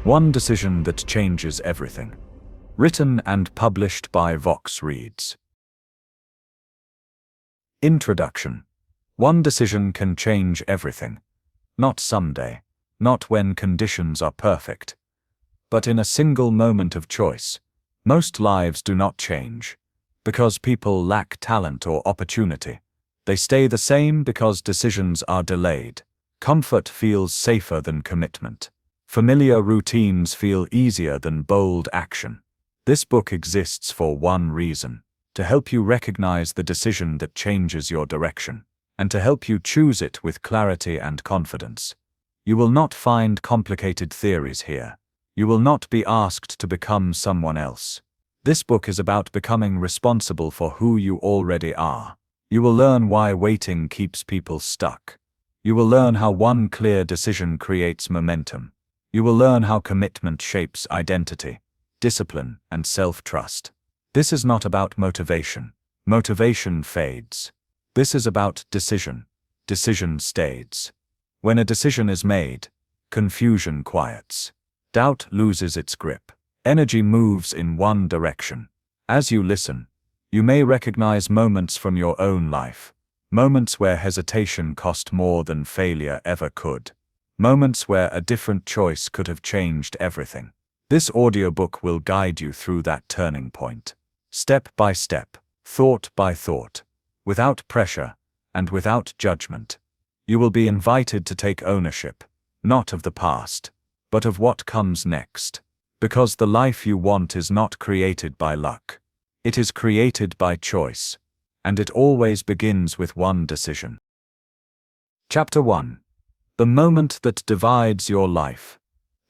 One Decision That Changes Everything. Written and published by Vox Reads. Introduction. One decision can change everything. Not someday, not when conditions are perfect, but in a single moment of choice. Most lives do not change because people lack talent or opportunity. They stay the same because decisions are delayed. Comfort feels safer than commitment. Familiar routines feel easier than bold action. This book exists for one reason: to help you recognize the decision that changes your direction, and to help you choose it with clarity and confidence. You will not find complicated theories here. You will not be asked to become someone else. This book is about becoming responsible for who you already are. You will learn why waiting keeps people stuck. You will learn how one clear decision creates momentum. You will learn how commitment shapes identity, discipline, and self-trust. This is not about motivation. Motivation fades. This is about decision. Decision stays. When a decision is made, confusion quiets. Doubt loses its grip. Energy moves in one direction. As you listen, you may recognize moments from your own life. Moments where hesitation cost more than failure ever could. Moments where a different choice could have changed everything. This audiobook will guide you through that turning point. Step by step, thought by thought, without pressure and without judgment. You will be invited to take ownership, not of the past, but of what comes next. Because the life you want is not created by luck. It is created by choice, and it always begins with one decision. Chapter 1. The moment that divides your life.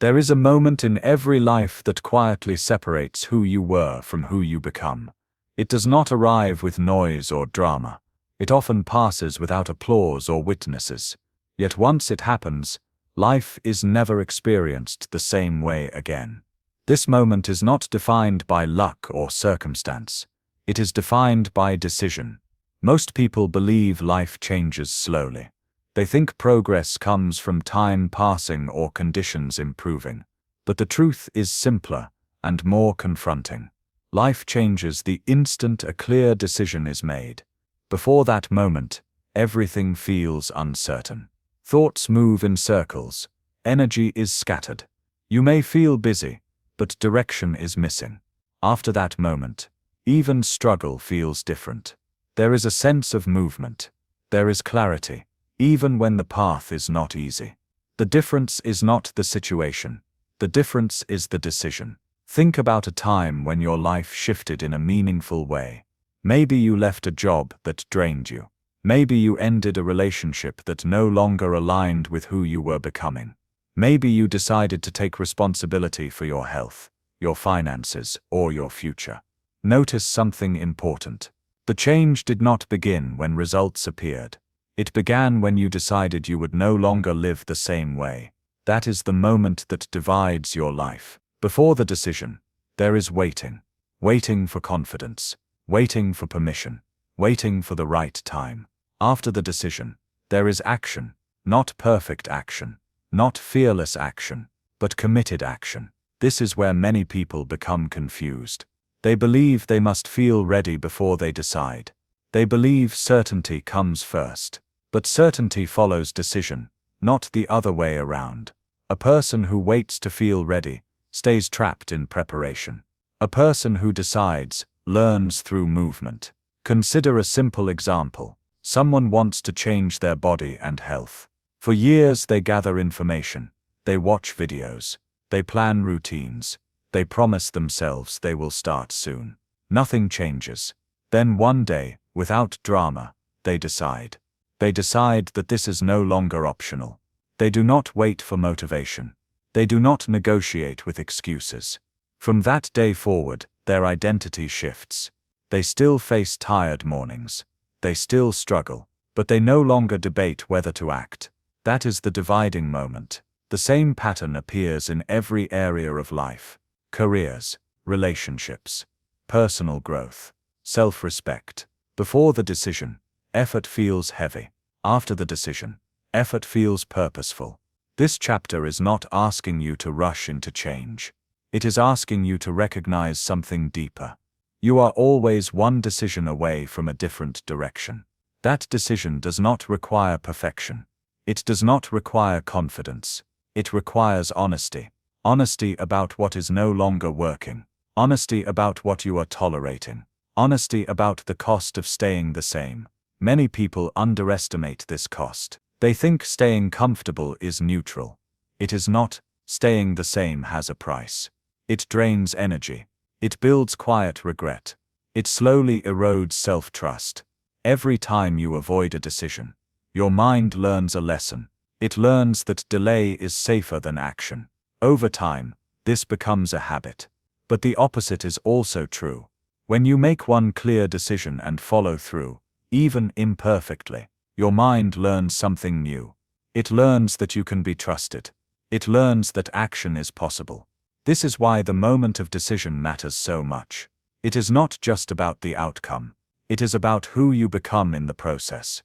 There is a moment in every life that quietly separates who you were from who you become. It does not arrive with noise or drama. It often passes without applause or witnesses. Yet once it happens, life is never experienced the same way again. This moment is not defined by luck or circumstance. It is defined by decision. Most people believe life changes slowly. They think progress comes from time passing or conditions improving. But the truth is simpler and more confronting. Life changes the instant a clear decision is made. Before that moment, everything feels uncertain. Thoughts move in circles. Energy is scattered. You may feel busy, but direction is missing. After that moment, even struggle feels different. There is a sense of movement. There is clarity, even when the path is not easy. The difference is not the situation. The difference is the decision. Think about a time when your life shifted in a meaningful way. Maybe you left a job that drained you. Maybe you ended a relationship that no longer aligned with who you were becoming. Maybe you decided to take responsibility for your health, your finances, or your future. Notice something important. The change did not begin when results appeared. It began when you decided you would no longer live the same way. That is the moment that divides your life. Before the decision, there is waiting. Waiting for confidence. Waiting for permission. Waiting for the right time. After the decision, there is action. Not perfect action. Not fearless action, but committed action. This is where many people become confused. They believe they must feel ready before they decide. They believe certainty comes first. But certainty follows decision, not the other way around. A person who waits to feel ready stays trapped in preparation. A person who decides learns through movement. Consider a simple example. Someone wants to change their body and health. For years they gather information. They watch videos. They plan routines. They promise themselves they will start soon. Nothing changes. Then one day, without drama, they decide. They decide that this is no longer optional. They do not wait for motivation. They do not negotiate with excuses. From that day forward, their identity shifts. They still face tired mornings. They still struggle, but they no longer debate whether to act. That is the dividing moment. The same pattern appears in every area of life: careers, relationships, personal growth, self-respect. Before the decision, effort feels heavy. After the decision, effort feels purposeful. This chapter is not asking you to rush into change. It is asking you to recognize something deeper. You are always one decision away from a different direction. That decision does not require perfection. It does not require confidence. It requires honesty. Honesty about what is no longer working. Honesty about what you are tolerating. Honesty about the cost of staying the same. Many people underestimate this cost. They think staying comfortable is neutral. It is not. Staying the same has a price. It drains energy. It builds quiet regret. It slowly erodes self-trust. Every time you avoid a decision, your mind learns a lesson. It learns that delay is safer than action. Over time, this becomes a habit. But the opposite is also true. When you make one clear decision and follow through, even imperfectly, your mind learns something new. It learns that you can be trusted. It learns that action is possible. This is why the moment of decision matters so much. It is not just about the outcome. It is about who you become in the process.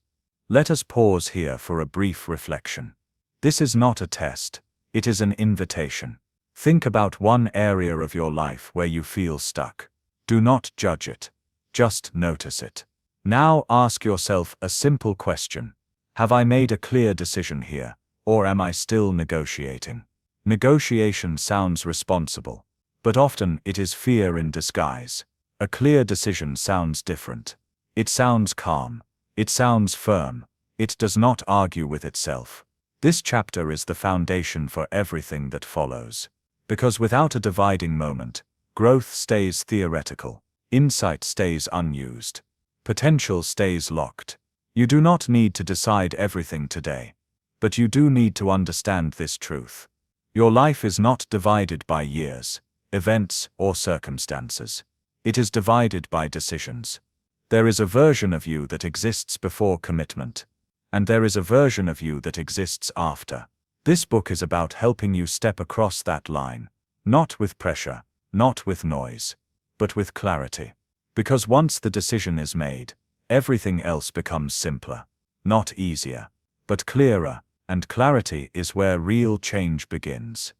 Let us pause here for a brief reflection. This is not a test. It is an invitation. Think about one area of your life where you feel stuck. Do not judge it. Just notice it. Now ask yourself a simple question. Have I made a clear decision here, or am I still negotiating? Negotiation sounds responsible, but often it is fear in disguise. A clear decision sounds different. It sounds calm. It sounds firm. It does not argue with itself. This chapter is the foundation for everything that follows. Because without a dividing moment, growth stays theoretical, insight stays unused, potential stays locked. You do not need to decide everything today, but you do need to understand this truth. Your life is not divided by years, events, or circumstances. It is divided by decisions. There is a version of you that exists before commitment, and there is a version of you that exists after. This book is about helping you step across that line, not with pressure, not with noise, but with clarity. Because once the decision is made, everything else becomes simpler, not easier, but clearer, and clarity is where real change begins.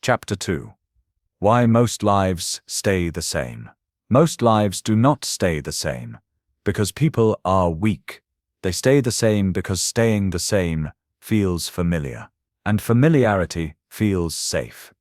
Chapter 2. Why most lives stay the same. Most lives do not stay the same, because people are weak. They stay the same because staying the same feels familiar, and familiarity feels safe.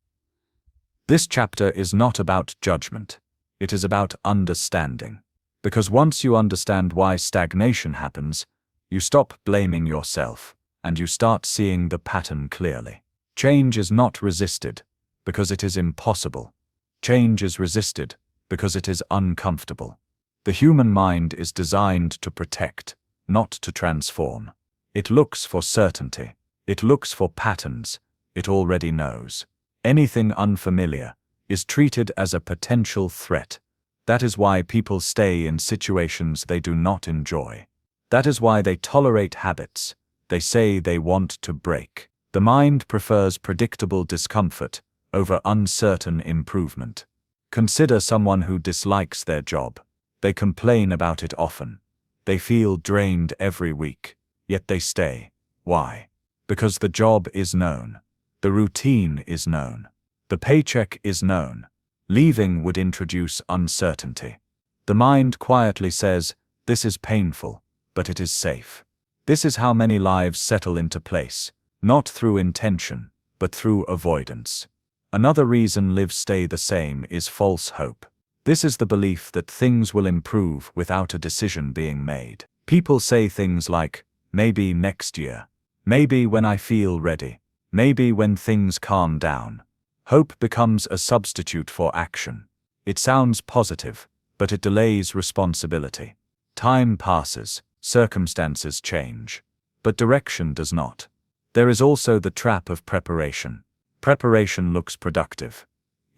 This chapter is not about judgment. It is about understanding. Because once you understand why stagnation happens, you stop blaming yourself, and you start seeing the pattern clearly. Change is not resisted, because it is impossible. Change is resisted, because it is uncomfortable. The human mind is designed to protect, not to transform. It looks for certainty. It looks for patterns. It already knows. Anything unfamiliar is treated as a potential threat. That is why people stay in situations they do not enjoy. That is why they tolerate habits they say they want to break. The mind prefers predictable discomfort over uncertain improvement. Consider someone who dislikes their job. They complain about it often. They feel drained every week, yet they stay. Why? Because the job is known. The routine is known. The paycheck is known. Leaving would introduce uncertainty. The mind quietly says, this is painful, but it is safe. This is how many lives settle into place, not through intention, but through avoidance. Another reason lives stay the same is false hope. This is the belief that things will improve without a decision being made. People say things like, maybe next year, maybe when I feel ready, maybe when things calm down. Hope becomes a substitute for action. It sounds positive, but it delays responsibility. Time passes, circumstances change, but direction does not. There is also the trap of preparation. Preparation looks productive.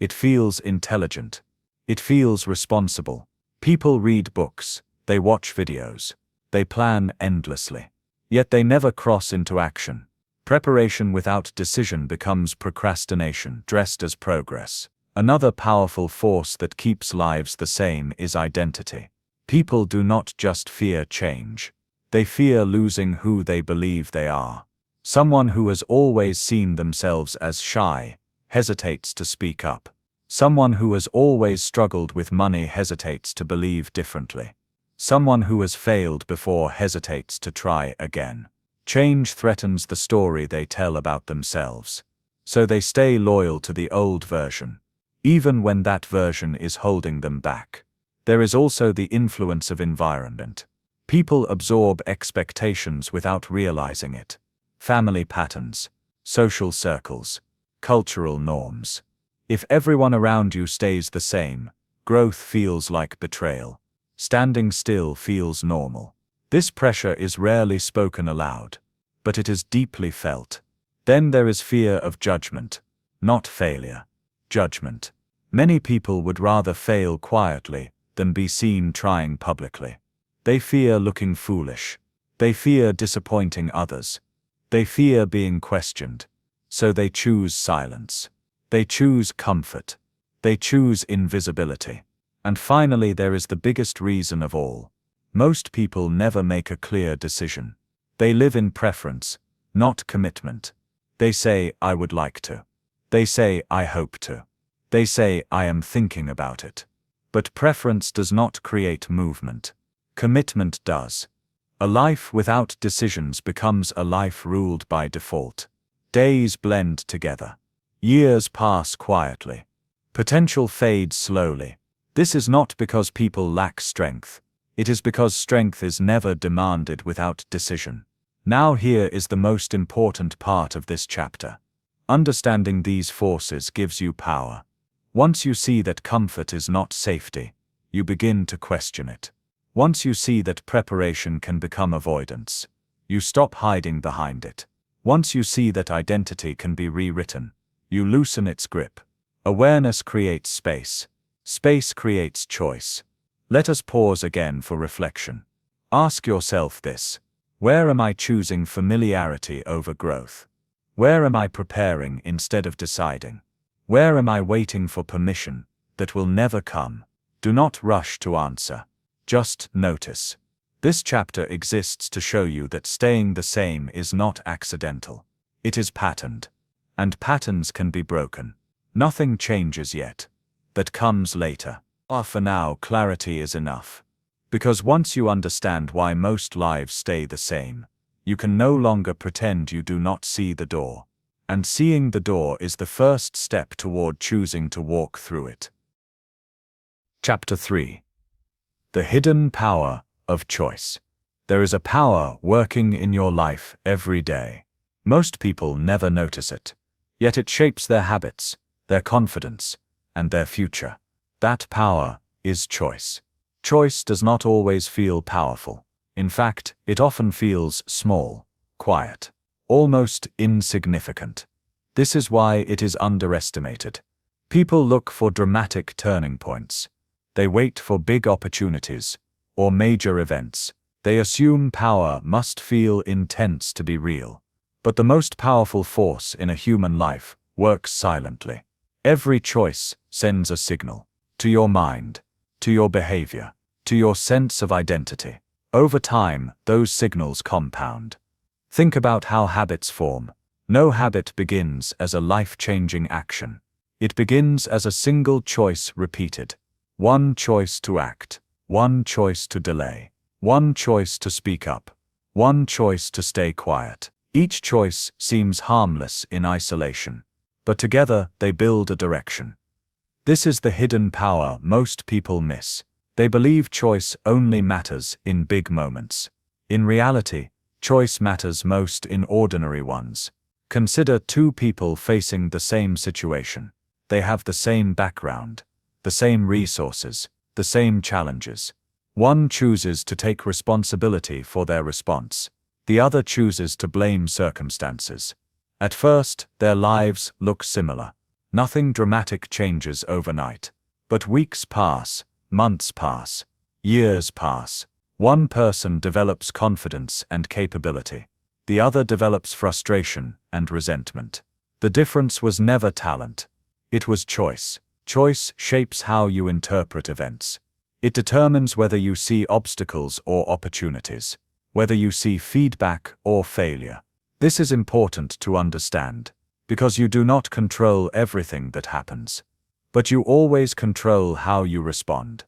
It feels intelligent. It feels responsible. People read books, they watch videos, they plan endlessly. Yet they never cross into action. Preparation without decision becomes procrastination dressed as progress. Another powerful force that keeps lives the same is identity. People do not just fear change. They fear losing who they believe they are. Someone who has always seen themselves as shy hesitates to speak up. Someone who has always struggled with money hesitates to believe differently. Someone who has failed before hesitates to try again. Change threatens the story they tell about themselves. So they stay loyal to the old version, even when that version is holding them back. There is also the influence of environment. People absorb expectations without realizing it. Family patterns, social circles, cultural norms. If everyone around you stays the same, growth feels like betrayal. Standing still feels normal. This pressure is rarely spoken aloud, but it is deeply felt. Then there is fear of judgment, not failure. Judgment. Many people would rather fail quietly than be seen trying publicly. They fear looking foolish. They fear disappointing others. They fear being questioned. So they choose silence. They choose comfort. They choose invisibility. And finally, there is the biggest reason of all. Most people never make a clear decision. They live in preference, not commitment. They say, I would like to. They say, I hope to. They say, I am thinking about it. But preference does not create movement. Commitment does. A life without decisions becomes a life ruled by default. Days blend together. Years pass quietly. Potential fades slowly. This is not because people lack strength. It is because strength is never demanded without decision. Now here is the most important part of this chapter. Understanding these forces gives you power. Once you see that comfort is not safety, you begin to question it. Once you see that preparation can become avoidance, you stop hiding behind it. Once you see that identity can be rewritten, you loosen its grip. Awareness creates space. Space creates choice. Let us pause again for reflection. Ask yourself this: where am I choosing familiarity over growth? Where am I preparing instead of deciding? Where am I waiting for permission that will never come? Do not rush to answer. Just notice. This chapter exists to show you that staying the same is not accidental. It is patterned. And patterns can be broken. Nothing changes yet. That comes later. For now, clarity is enough. Because once you understand why most lives stay the same, you can no longer pretend you do not see the door. And seeing the door is the first step toward choosing to walk through it. Chapter 3. The Hidden Power of Choice. There is a power working in your life every day. Most people never notice it. Yet it shapes their habits, their confidence, and their future. That power is choice. Choice does not always feel powerful. In fact, it often feels small, quiet, almost insignificant. This is why it is underestimated. People look for dramatic turning points. They wait for big opportunities or major events. They assume power must feel intense to be real. But the most powerful force in a human life works silently. Every choice sends a signal to your mind, to your behavior, to your sense of identity. Over time, those signals compound. Think about how habits form. No habit begins as a life-changing action. It begins as a single choice repeated. One choice to act, one choice to delay, one choice to speak up, one choice to stay quiet. Each choice seems harmless in isolation, but together they build a direction. This is the hidden power most people miss. They believe choice only matters in big moments. In reality, choice matters most in ordinary ones. Consider two people facing the same situation. They have the same background, the same resources, the same challenges. One chooses to take responsibility for their response. The other chooses to blame circumstances. At first, their lives look similar. Nothing dramatic changes overnight. But weeks pass, months pass, years pass. One person develops confidence and capability. The other develops frustration and resentment. The difference was never talent. It was choice. Choice shapes how you interpret events. It determines whether you see obstacles or opportunities, whether you see feedback or failure. This is important to understand, because you do not control everything that happens. But you always control how you respond.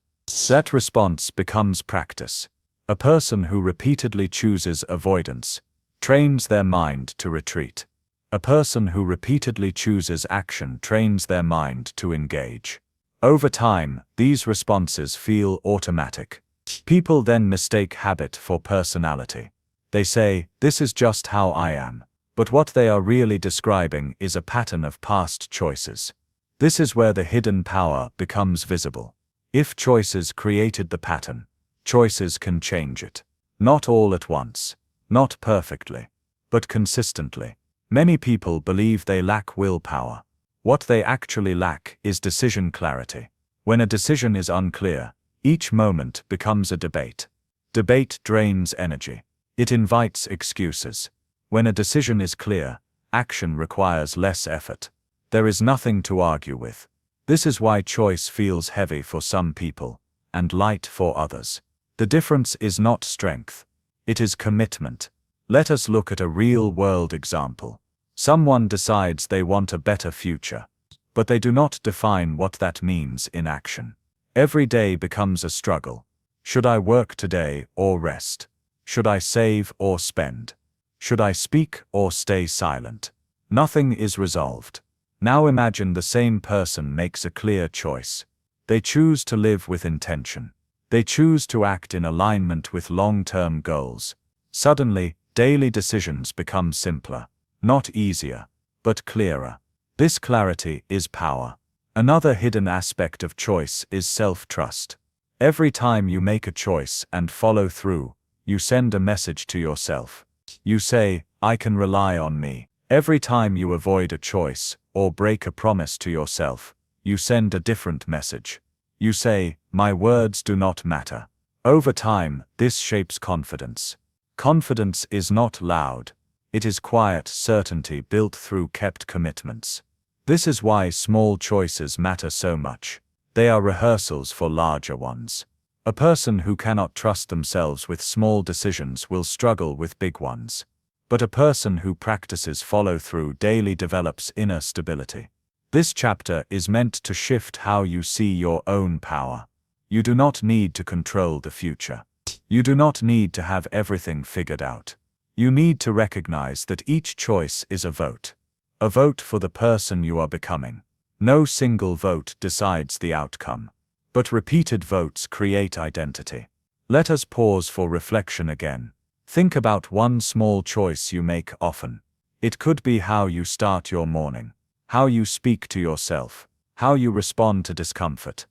That response becomes practice. A person who repeatedly chooses avoidance trains their mind to retreat. A person who repeatedly chooses action trains their mind to engage. Over time, these responses feel automatic. People then mistake habit for personality. They say, "This is just how I am." But what they are really describing is a pattern of past choices. This is where the hidden power becomes visible. If choices created the pattern, choices can change it. Not all at once, not perfectly, but consistently. Many people believe they lack willpower. What they actually lack is decision clarity. When a decision is unclear, each moment becomes a debate. Debate drains energy. It invites excuses. When a decision is clear, action requires less effort. There is nothing to argue with. This is why choice feels heavy for some people, and light for others. The difference is not strength. It is commitment. Let us look at a real-world example. Someone decides they want a better future, but they do not define what that means in action. Every day becomes a struggle. Should I work today or rest? Should I save or spend? Should I speak or stay silent? Nothing is resolved. Now imagine the same person makes a clear choice. They choose to live with intention. They choose to act in alignment with long-term goals. Suddenly, daily decisions become simpler, not easier, but clearer. This clarity is power. Another hidden aspect of choice is self-trust. Every time you make a choice and follow through, you send a message to yourself. You say, "I can rely on me." Every time you avoid a choice or break a promise to yourself, you send a different message. You say, "My words do not matter." Over time, this shapes confidence. Confidence is not loud. It is quiet certainty built through kept commitments. This is why small choices matter so much. They are rehearsals for larger ones. A person who cannot trust themselves with small decisions will struggle with big ones. But a person who practices follow-through daily develops inner stability. This chapter is meant to shift how you see your own power. You do not need to control the future. You do not need to have everything figured out. You need to recognize that each choice is a vote. A vote for the person you are becoming. No single vote decides the outcome, but repeated votes create identity. Let us pause for reflection again. Think about one small choice you make often. It could be how you start your morning, how you speak to yourself, how you respond to discomfort.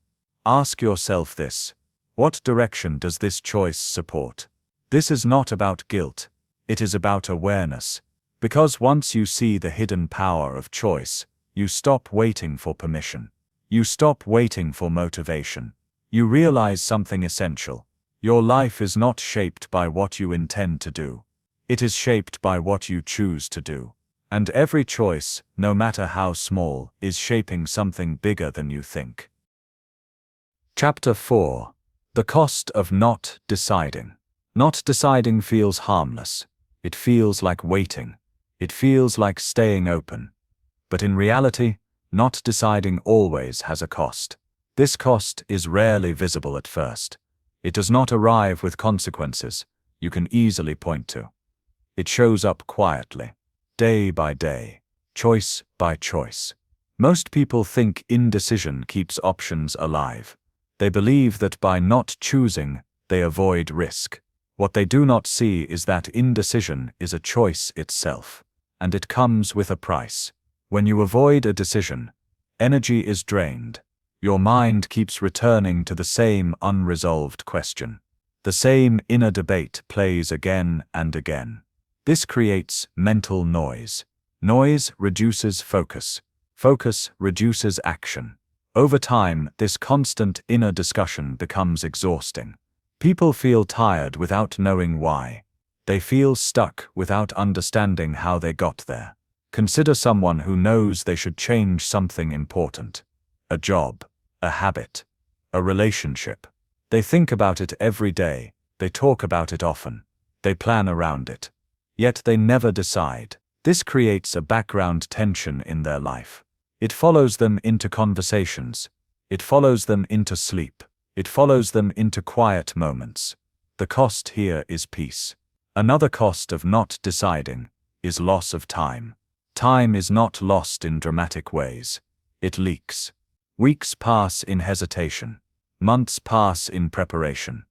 Ask yourself this: what direction does this choice support? This is not about guilt. It is about awareness. Because once you see the hidden power of choice, you stop waiting for permission. You stop waiting for motivation. You realize something essential. Your life is not shaped by what you intend to do. It is shaped by what you choose to do. And every choice, no matter how small, is shaping something bigger than you think. Chapter 4. The Cost of Not Deciding. Not deciding feels harmless. It feels like waiting. It feels like staying open. But in reality, not deciding always has a cost. This cost is rarely visible at first. It does not arrive with consequences you can easily point to. It shows up quietly, day by day, choice by choice. Most people think indecision keeps options alive. They believe that by not choosing, they avoid risk. What they do not see is that indecision is a choice itself, and it comes with a price. When you avoid a decision, energy is drained. Your mind keeps returning to the same unresolved question. The same inner debate plays again and again. This creates mental noise. Noise reduces focus. Focus reduces action. Over time, this constant inner discussion becomes exhausting. People feel tired without knowing why. They feel stuck without understanding how they got there. Consider someone who knows they should change something important. A job, a habit, a relationship. They think about it every day. They talk about it often. They plan around it. yet they never decide. This creates a background tension in their life. It follows them into conversations. It follows them into sleep. It follows them into quiet moments. The cost here is peace. Another cost of not deciding is loss of time. Time is not lost in dramatic ways. It leaks. Weeks pass in hesitation. Months pass in preparation.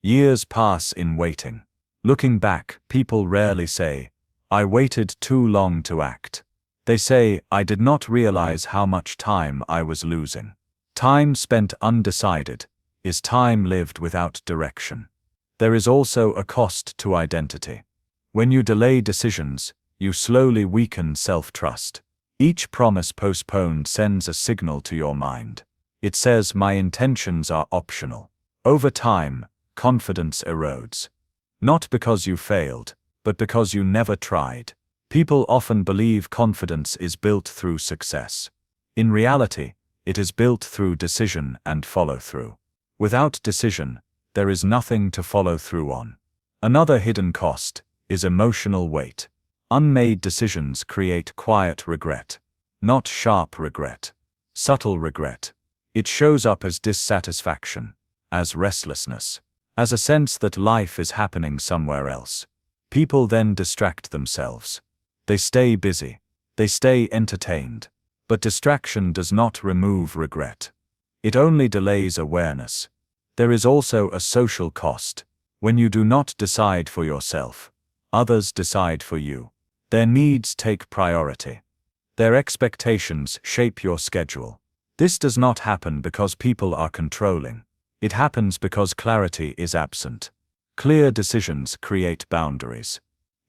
Years pass in waiting. Looking back, people rarely say, "I waited too long to act." They say, "I did not realize how much time I was losing." Time spent undecided is time lived without direction. There is also a cost to identity. When you delay decisions, you slowly weaken self-trust. Each promise postponed sends a signal to your mind. It says, "My intentions are optional." Over time, confidence erodes. Not because you failed, but because you never tried. People often believe confidence is built through success. In reality, it is built through decision and follow-through. Without decision, there is nothing to follow through on. Another hidden cost is emotional weight. Unmade decisions create quiet regret. Not sharp regret. Subtle regret. It shows up as dissatisfaction, as restlessness, as a sense that life is happening somewhere else. People then distract themselves. They stay busy. They stay entertained. But distraction does not remove regret. It only delays awareness. There is also a social cost. When you do not decide for yourself, others decide for you. Their needs take priority. Their expectations shape your schedule. This does not happen because people are controlling. It happens because clarity is absent. Clear decisions create boundaries.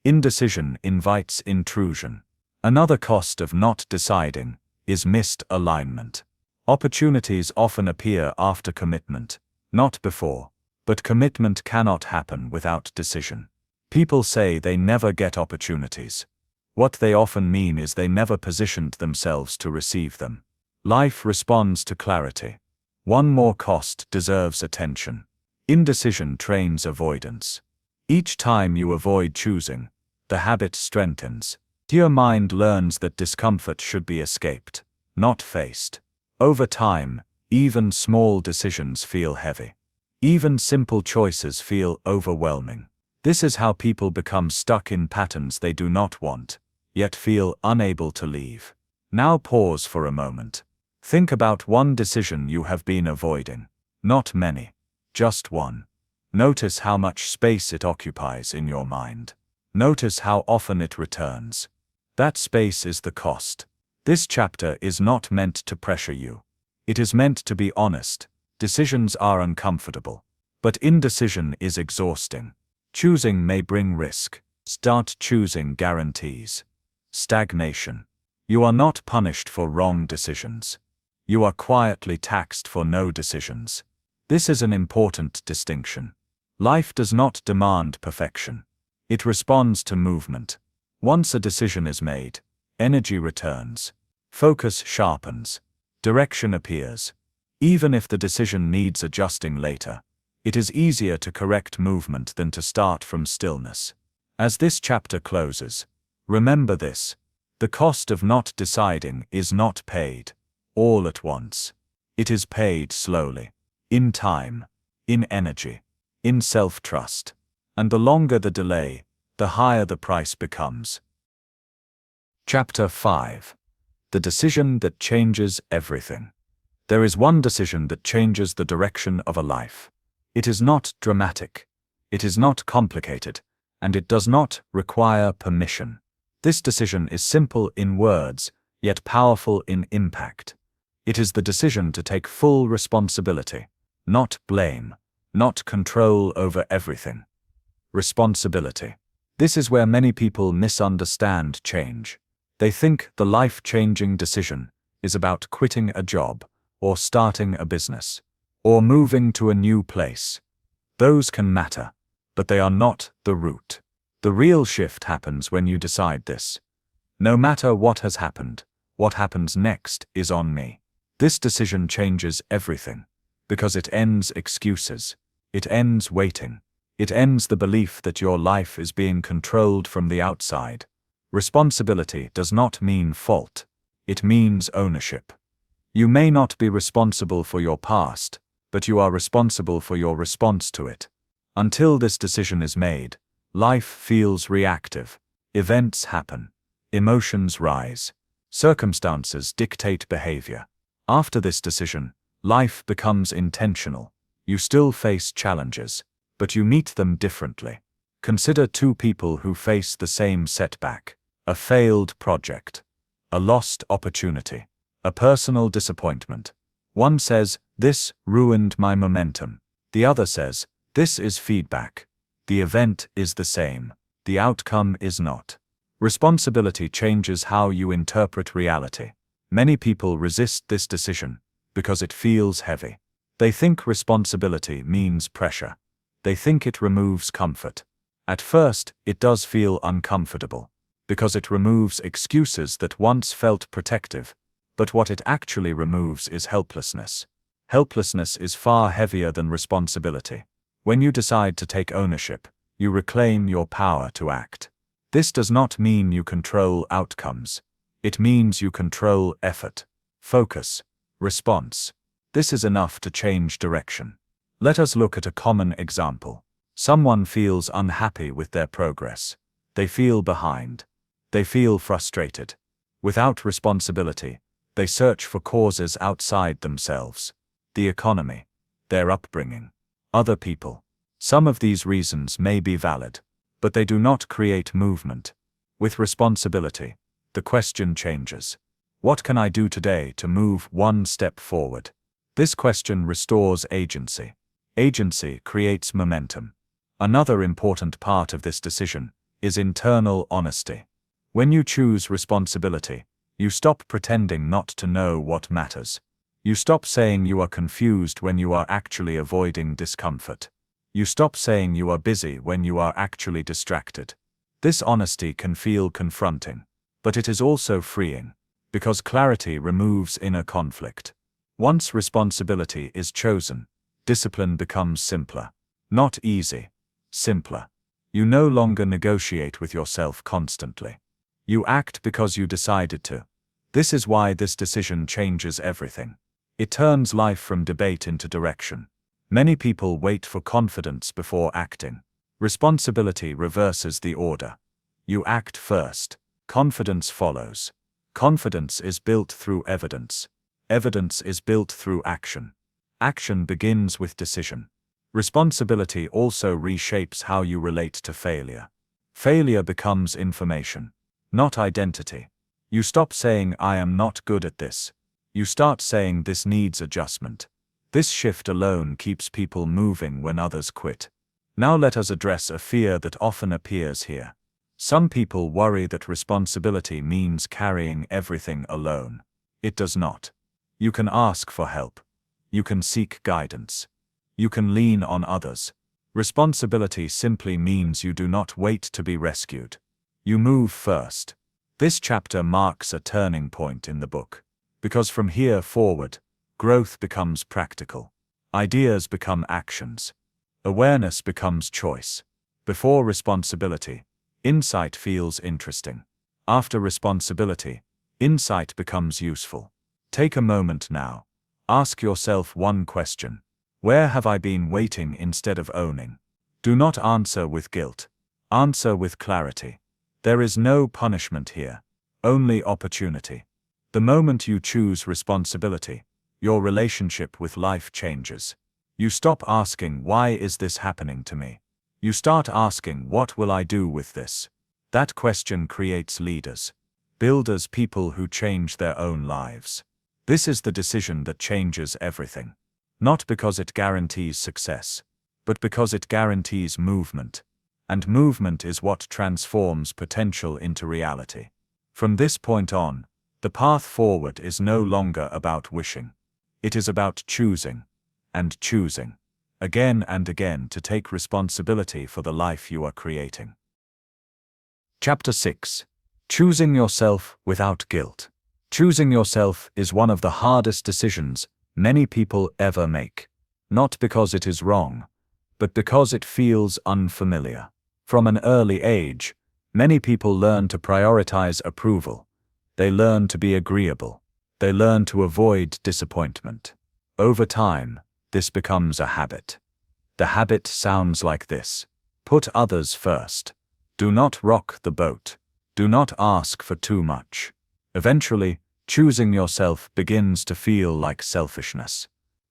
Indecision invites intrusion. Another cost of not deciding is missed alignment. Opportunities often appear after commitment, not before, but commitment cannot happen without decision. People say they never get opportunities. What they often mean is they never positioned themselves to receive them. Life responds to clarity. One more cost deserves attention. Indecision trains avoidance. Each time you avoid choosing, the habit strengthens. Your mind learns that discomfort should be escaped, not faced. Over time, even small decisions feel heavy. Even simple choices feel overwhelming. This is how people become stuck in patterns they do not want, yet feel unable to leave. Now pause for a moment. Think about one decision you have been avoiding. Not many, just one. Notice how much space it occupies in your mind. Notice how often it returns. That space is the cost. This chapter is not meant to pressure you. It is meant to be honest. Decisions are uncomfortable. But indecision is exhausting. Choosing may bring risk. Start choosing guarantees. Stagnation. You are not punished for wrong decisions. You are quietly taxed for no decisions. This is an important distinction. Life does not demand perfection. It responds to movement. Once a decision is made, energy returns. Focus sharpens. Direction appears. Even if the decision needs adjusting later, it is easier to correct movement than to start from stillness. As this chapter closes, remember this: the cost of not deciding is not paid all at once. It is paid slowly, in time, in energy, in self-trust. And the longer the delay, the higher the price becomes. Chapter 5. The decision that changes everything. There is one decision that changes the direction of a life. It is not dramatic. It is not complicated. And it does not require permission. This decision is simple in words, yet powerful in impact. It is the decision to take full responsibility, not blame, not control over everything. Responsibility. This is where many people misunderstand change. They think the life-changing decision is about quitting a job, or starting a business, or moving to a new place. Those can matter, but they are not the root. The real shift happens when you decide this. No matter what has happened, what happens next is on me. This decision changes everything, because it ends excuses. It ends waiting. It ends the belief that your life is being controlled from the outside. Responsibility does not mean fault. It means ownership. You may not be responsible for your past, but you are responsible for your response to it. Until this decision is made, life feels reactive. Events happen. Emotions rise. Circumstances dictate behavior. After this decision, life becomes intentional. You still face challenges, but you meet them differently. Consider two people who face the same setback: a failed project, a lost opportunity, a personal disappointment. One says, "This ruined my momentum." The other says, "This is feedback." The event is the same. The outcome is not. Responsibility changes how you interpret reality. Many people resist this decision because it feels heavy. They think responsibility means pressure. They think it removes comfort. At first, it does feel uncomfortable, because it removes excuses that once felt protective. But what it actually removes is helplessness. Helplessness is far heavier than responsibility. When you decide to take ownership, you reclaim your power to act. This does not mean you control outcomes. It means you control effort, focus, response. This is enough to change direction. Let us look at a common example. Someone feels unhappy with their progress. They feel behind. They feel frustrated. Without responsibility, they search for causes outside themselves: the economy, their upbringing, other people. Some of these reasons may be valid, but they do not create movement. With responsibility, the question changes. What can I do today to move one step forward? This question restores agency. Agency creates momentum. Another important part of this decision is internal honesty. When you choose responsibility, you stop pretending not to know what matters. You stop saying you are confused when you are actually avoiding discomfort. You stop saying you are busy when you are actually distracted. This honesty can feel confronting, but it is also freeing, because clarity removes inner conflict. Once responsibility is chosen, discipline becomes simpler. Not easy, simpler. You no longer negotiate with yourself constantly. You act because you decided to. This is why this decision changes everything. It turns life from debate into direction. Many people wait for confidence before acting. Responsibility reverses the order. You act first. Confidence follows. Confidence is built through evidence. Evidence is built through action. Action begins with decision. Responsibility also reshapes how you relate to failure. Failure becomes information, not identity. You stop saying, "I am not good at this." You start saying, "This needs adjustment." This shift alone keeps people moving when others quit. Now let us address a fear that often appears here. Some people worry that responsibility means carrying everything alone. It does not. You can ask for help. You can seek guidance. You can lean on others. Responsibility simply means you do not wait to be rescued. You move first. This chapter marks a turning point in the book, because from here forward, growth becomes practical. Ideas become actions. Awareness becomes choice. Before responsibility, insight feels interesting. After responsibility, insight becomes useful. Take a moment now. Ask yourself one question. Where have I been waiting instead of owning? Do not answer with guilt. Answer with clarity. There is no punishment here, only opportunity. The moment you choose responsibility, your relationship with life changes. You stop asking, "Why is this happening to me?" You start asking, "What will I do with this?" That question creates leaders, builders, people who change their own lives. This is the decision that changes everything. Not because it guarantees success, but because it guarantees movement. And movement is what transforms potential into reality. From this point on, the path forward is no longer about wishing. It is about choosing, and choosing, again and again, to take responsibility for the life you are creating. Chapter 6. Choosing yourself without guilt. Choosing yourself is one of the hardest decisions many people ever make. Not because it is wrong, but because it feels unfamiliar. From an early age, many people learn to prioritize approval. They learn to be agreeable. They learn to avoid disappointment. Over time, this becomes a habit. The habit sounds like this: put others first. Do not rock the boat. Do not ask for too much. Eventually, choosing yourself begins to feel like selfishness.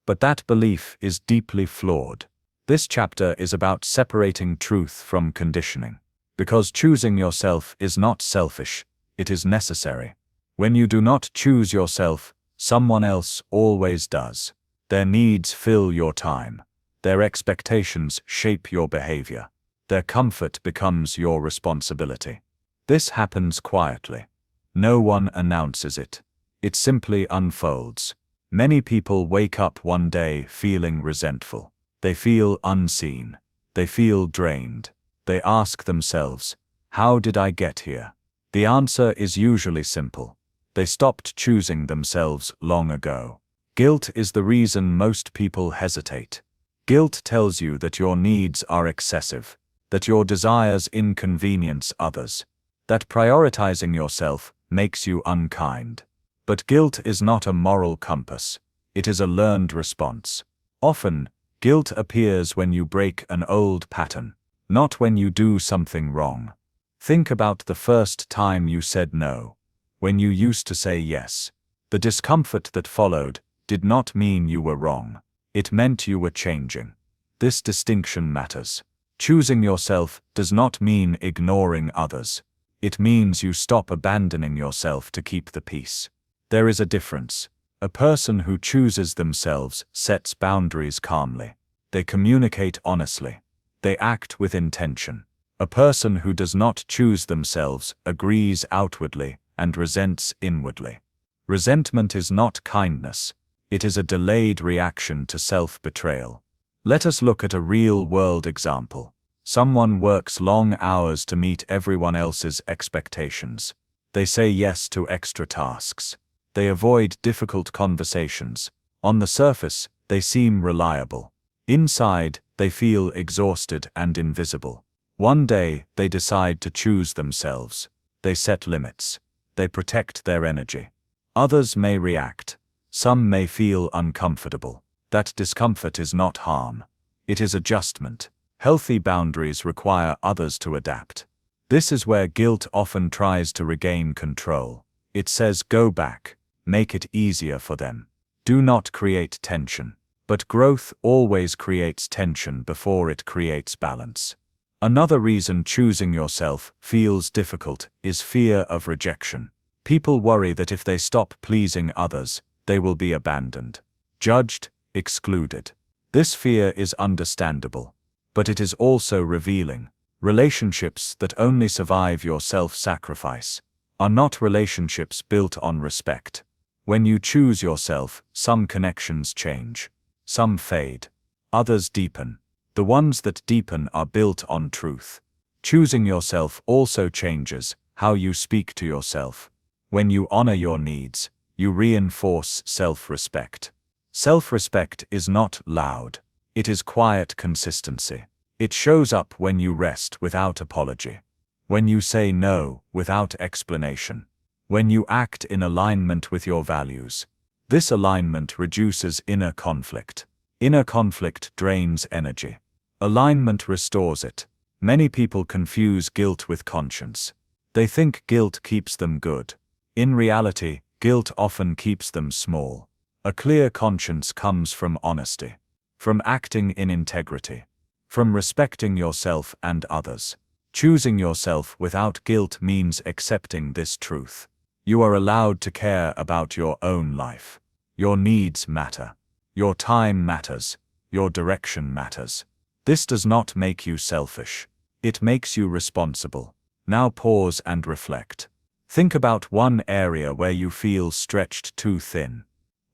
But that belief is deeply flawed. This chapter is about separating truth from conditioning. Because choosing yourself is not selfish, it is necessary. When you do not choose yourself, someone else always does. Their needs fill your time. Their expectations shape your behavior. Their comfort becomes your responsibility. This happens quietly. No one announces it. It simply unfolds. Many people wake up one day feeling resentful. They feel unseen. They feel drained. They ask themselves, how did I get here? The answer is usually simple. They stopped choosing themselves long ago. Guilt is the reason most people hesitate. Guilt tells you that your needs are excessive, that your desires inconvenience others, that prioritizing yourself makes you unkind. But guilt is not a moral compass. It is a learned response. Often, guilt appears when you break an old pattern, not when you do something wrong. Think about the first time you said no, when you used to say yes. The discomfort that followed did not mean you were wrong. It meant you were changing. This distinction matters. Choosing yourself does not mean ignoring others. It means you stop abandoning yourself to keep the peace. There is a difference. A person who chooses themselves sets boundaries calmly. They communicate honestly. They act with intention. A person who does not choose themselves agrees outwardly and resents inwardly. Resentment is not kindness. It is a delayed reaction to self-betrayal. Let us look at a real-world example. Someone works long hours to meet everyone else's expectations. They say yes to extra tasks. They avoid difficult conversations. On the surface, they seem reliable. Inside, they feel exhausted and invisible. One day, they decide to choose themselves. They set limits. They protect their energy. Others may react. Some may feel uncomfortable. That discomfort is not harm. It is adjustment. Healthy boundaries require others to adapt. This is where guilt often tries to regain control. It says go back. Make it easier for them. Do not create tension. But growth always creates tension before it creates balance. Another reason choosing yourself feels difficult is fear of rejection. People worry that if they stop pleasing others, they will be abandoned, judged, excluded. This fear is understandable, but it is also revealing. Relationships that only survive your self-sacrifice are not relationships built on respect. When you choose yourself, some connections change. Some fade. Others deepen. The ones that deepen are built on truth. Choosing yourself also changes how you speak to yourself. When you honor your needs, you reinforce self-respect. Self-respect is not loud. It is quiet consistency. It shows up when you rest without apology. When you say no without explanation. When you act in alignment with your values. This alignment reduces inner conflict. Inner conflict drains energy. Alignment restores it. Many people confuse guilt with conscience. They think guilt keeps them good. In reality, guilt often keeps them small. A clear conscience comes from honesty, from acting in integrity, from respecting yourself and others. Choosing yourself without guilt means accepting this truth. You are allowed to care about your own life. Your needs matter. Your time matters. Your direction matters. This does not make you selfish. It makes you responsible. Now pause and reflect. Think about one area where you feel stretched too thin.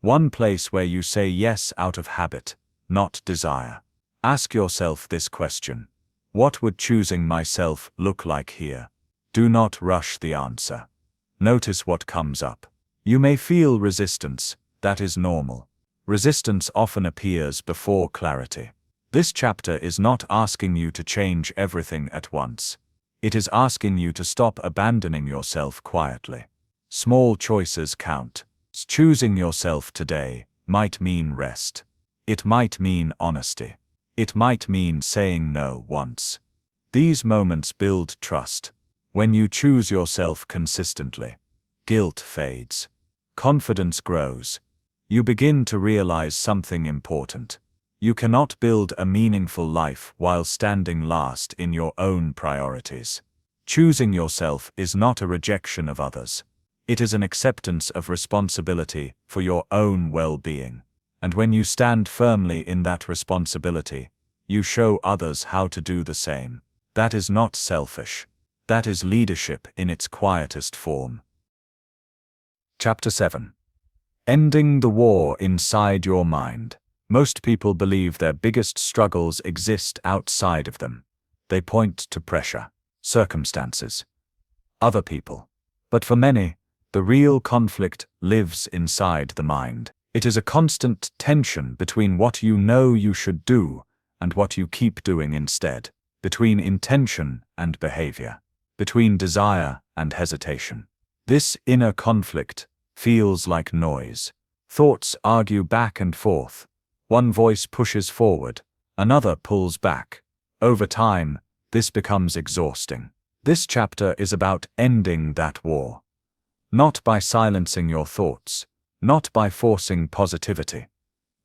One place where you say yes out of habit, not desire. Ask yourself this question. What would choosing myself look like here? Do not rush the answer. Notice what comes up. You may feel resistance. That is normal. Resistance often appears before clarity. This chapter is not asking you to change everything at once. It is asking you to stop abandoning yourself quietly. Small choices count. Choosing yourself today might mean rest. It might mean honesty. It might mean saying no once. These moments build trust. When you choose yourself consistently, guilt fades. Confidence grows. You begin to realize something important. You cannot build a meaningful life while standing last in your own priorities. Choosing yourself is not a rejection of others. It is an acceptance of responsibility for your own well-being. And when you stand firmly in that responsibility, you show others how to do the same. That is not selfish. That is leadership in its quietest form. Chapter 7. Ending the war inside your mind. Most people believe their biggest struggles exist outside of them. They point to pressure, circumstances, other people. But for many, the real conflict lives inside the mind. It is a constant tension between what you know you should do and what you keep doing instead, between intention and behavior, between desire and hesitation. This inner conflict feels like noise. Thoughts argue back and forth. One voice pushes forward, another pulls back. Over time, this becomes exhausting. This chapter is about ending that war. Not by silencing your thoughts, not by forcing positivity,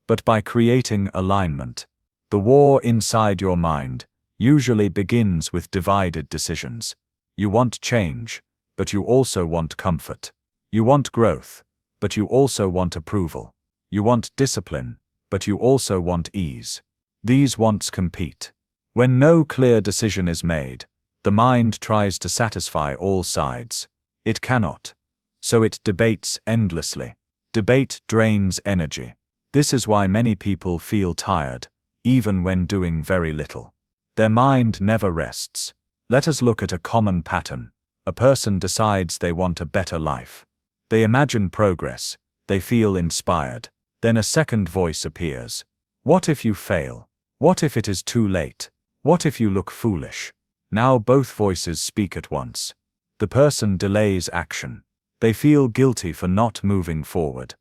but by creating alignment. The war inside your mind usually begins with divided decisions. You want change, but you also want comfort. You want growth, but you also want approval. You want discipline, but you also want ease. These wants compete. When no clear decision is made, the mind tries to satisfy all sides. It cannot. So it debates endlessly. Debate drains energy. This is why many people feel tired, even when doing very little. Their mind never rests. Let us look at a common pattern. A person decides they want a better life. They imagine progress. They feel inspired. Then a second voice appears. What if you fail? What if it is too late? What if you look foolish? Now both voices speak at once. The person delays action. They feel guilty for not moving forward.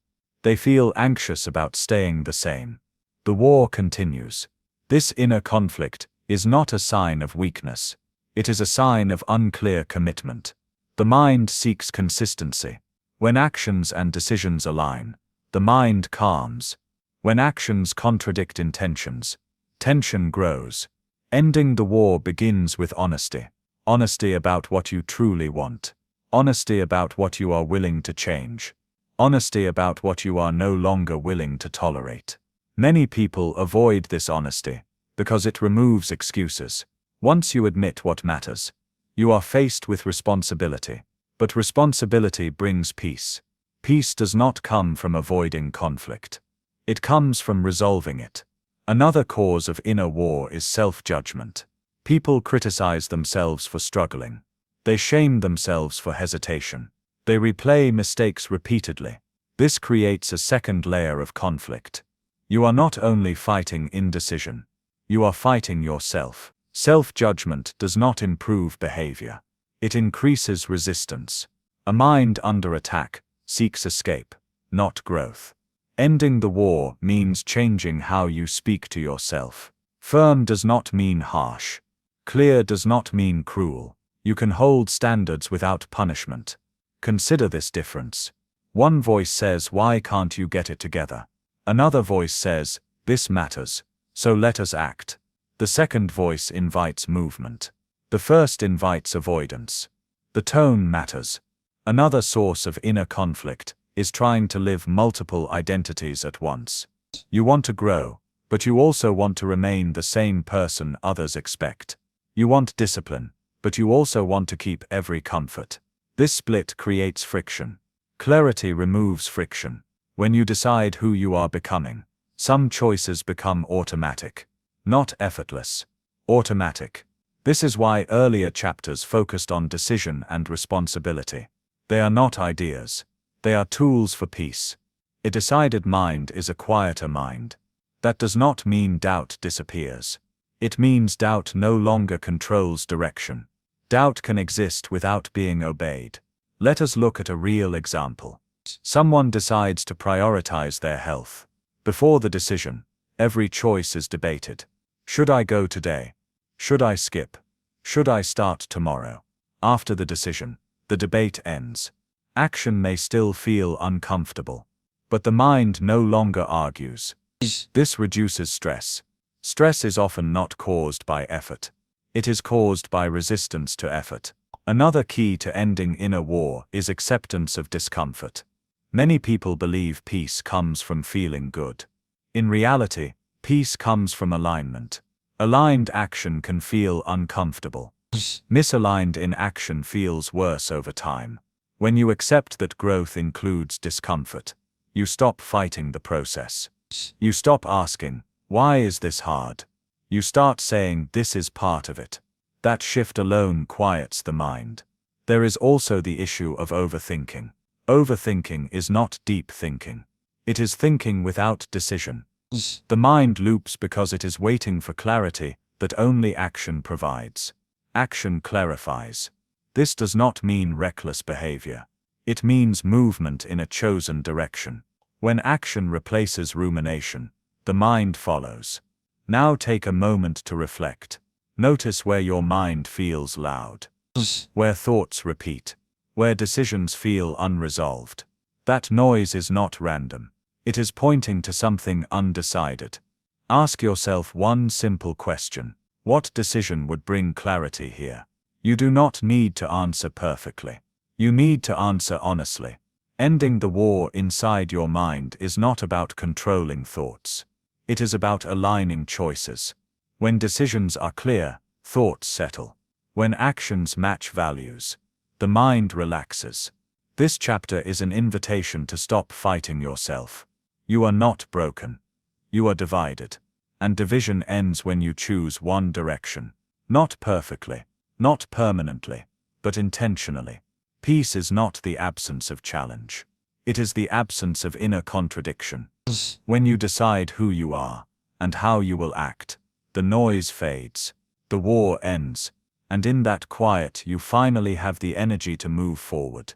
They feel anxious about staying the same. The war continues. This inner conflict is not a sign of weakness. It is a sign of unclear commitment. The mind seeks consistency. When actions and decisions align, the mind calms. When actions contradict intentions, tension grows. Ending the war begins with honesty. Honesty about what you truly want. Honesty about what you are willing to change. Honesty about what you are no longer willing to tolerate. Many people avoid this honesty because it removes excuses. Once you admit what matters, you are faced with responsibility. But responsibility brings peace. Peace does not come from avoiding conflict. It comes from resolving it. Another cause of inner war is self-judgment. People criticize themselves for struggling. They shame themselves for hesitation. They replay mistakes repeatedly. This creates a second layer of conflict. You are not only fighting indecision, you are fighting yourself. Self-judgment does not improve behavior. It increases resistance. A mind under attack seeks escape, not growth. Ending the war means changing how you speak to yourself. Firm does not mean harsh. Clear does not mean cruel. You can hold standards without punishment. Consider this difference. One voice says, "Why can't you get it together?" Another voice says, "This matters, so let us act." The second voice invites movement. The first invites avoidance. The tone matters. Another source of inner conflict is trying to live multiple identities at once. You want to grow, but you also want to remain the same person others expect. You want discipline, but you also want to keep every comfort. This split creates friction. Clarity removes friction. When you decide who you are becoming, some choices become automatic. Not effortless. Automatic. This is why earlier chapters focused on decision and responsibility. They are not ideas. They are tools for peace. A decided mind is a quieter mind. That does not mean doubt disappears. It means doubt no longer controls direction. Doubt can exist without being obeyed. Let us look at a real example. Someone decides to prioritize their health. Before the decision, every choice is debated. Should I go today? Should I skip? Should I start tomorrow? After the decision, the debate ends. Action may still feel uncomfortable, but the mind no longer argues. This reduces stress. Stress is often not caused by effort. It is caused by resistance to effort. Another key to ending inner war is acceptance of discomfort. Many people believe peace comes from feeling good. In reality, peace comes from alignment. Aligned action can feel uncomfortable. Misaligned inaction feels worse over time. When you accept that growth includes discomfort, you stop fighting the process. You stop asking, "Why is this hard?" You start saying, "This is part of it." That shift alone quiets the mind. There is also the issue of overthinking. Overthinking is not deep thinking. It is thinking without decision. The mind loops because it is waiting for clarity that only action provides. Action clarifies. This does not mean reckless behavior. It means movement in a chosen direction. When action replaces rumination, the mind follows. Now take a moment to reflect. Notice where your mind feels loud, where thoughts repeat, where decisions feel unresolved. That noise is not random. It is pointing to something undecided. Ask yourself one simple question. What decision would bring clarity here? You do not need to answer perfectly. You need to answer honestly. Ending the war inside your mind is not about controlling thoughts. It is about aligning choices. When decisions are clear, thoughts settle. When actions match values, the mind relaxes. This chapter is an invitation to stop fighting yourself. You are not broken. You are divided. And division ends when you choose one direction. Not perfectly, not permanently, but intentionally. Peace is not the absence of challenge. It is the absence of inner contradiction. When you decide who you are and how you will act, the noise fades, the war ends, and in that quiet you finally have the energy to move forward.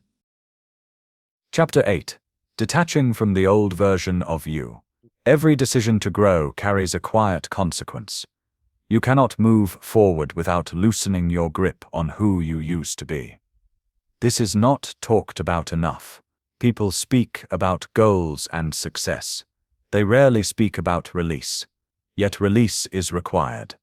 Chapter 8. Detaching from the old version of you. Every decision to grow carries a quiet consequence. You cannot move forward without loosening your grip on who you used to be. This is not talked about enough. People speak about goals and success. They rarely speak about release. Yet release is required.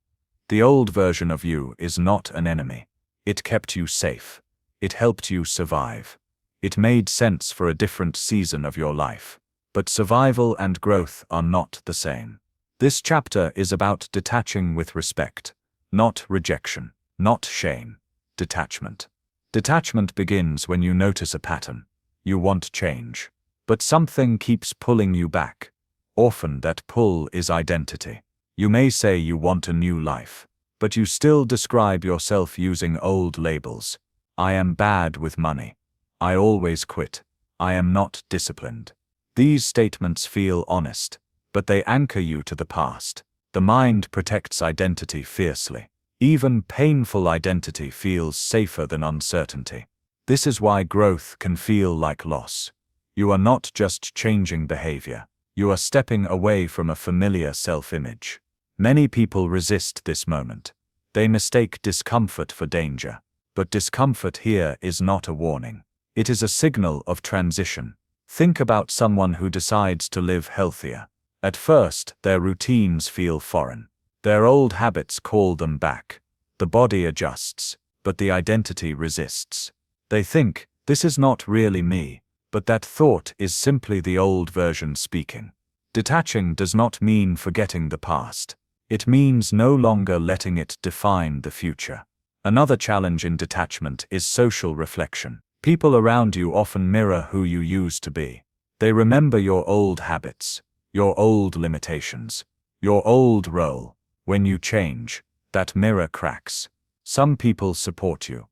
The old version of you is not an enemy. It kept you safe. It helped you survive. It made sense for a different season of your life. But survival and growth are not the same. This chapter is about detaching with respect, not rejection, not shame, detachment. Detachment begins when you notice a pattern. You want change, but something keeps pulling you back. Often that pull is identity. You may say you want a new life, but you still describe yourself using old labels. I am bad with money. I always quit. I am not disciplined. These statements feel honest, but they anchor you to the past. The mind protects identity fiercely. Even painful identity feels safer than uncertainty. This is why growth can feel like loss. You are not just changing behavior. You are stepping away from a familiar self-image. Many people resist this moment. They mistake discomfort for danger. But discomfort here is not a warning. It is a signal of transition. Think about someone who decides to live healthier. At first, their routines feel foreign. Their old habits call them back. The body adjusts, but the identity resists. They think, this is not really me, but that thought is simply the old version speaking. Detaching does not mean forgetting the past. It means no longer letting it define the future. Another challenge in detachment is social reflection. People around you often mirror who you used to be. They remember your old habits, your old limitations, your old role. When you change, that mirror cracks. Some people support you.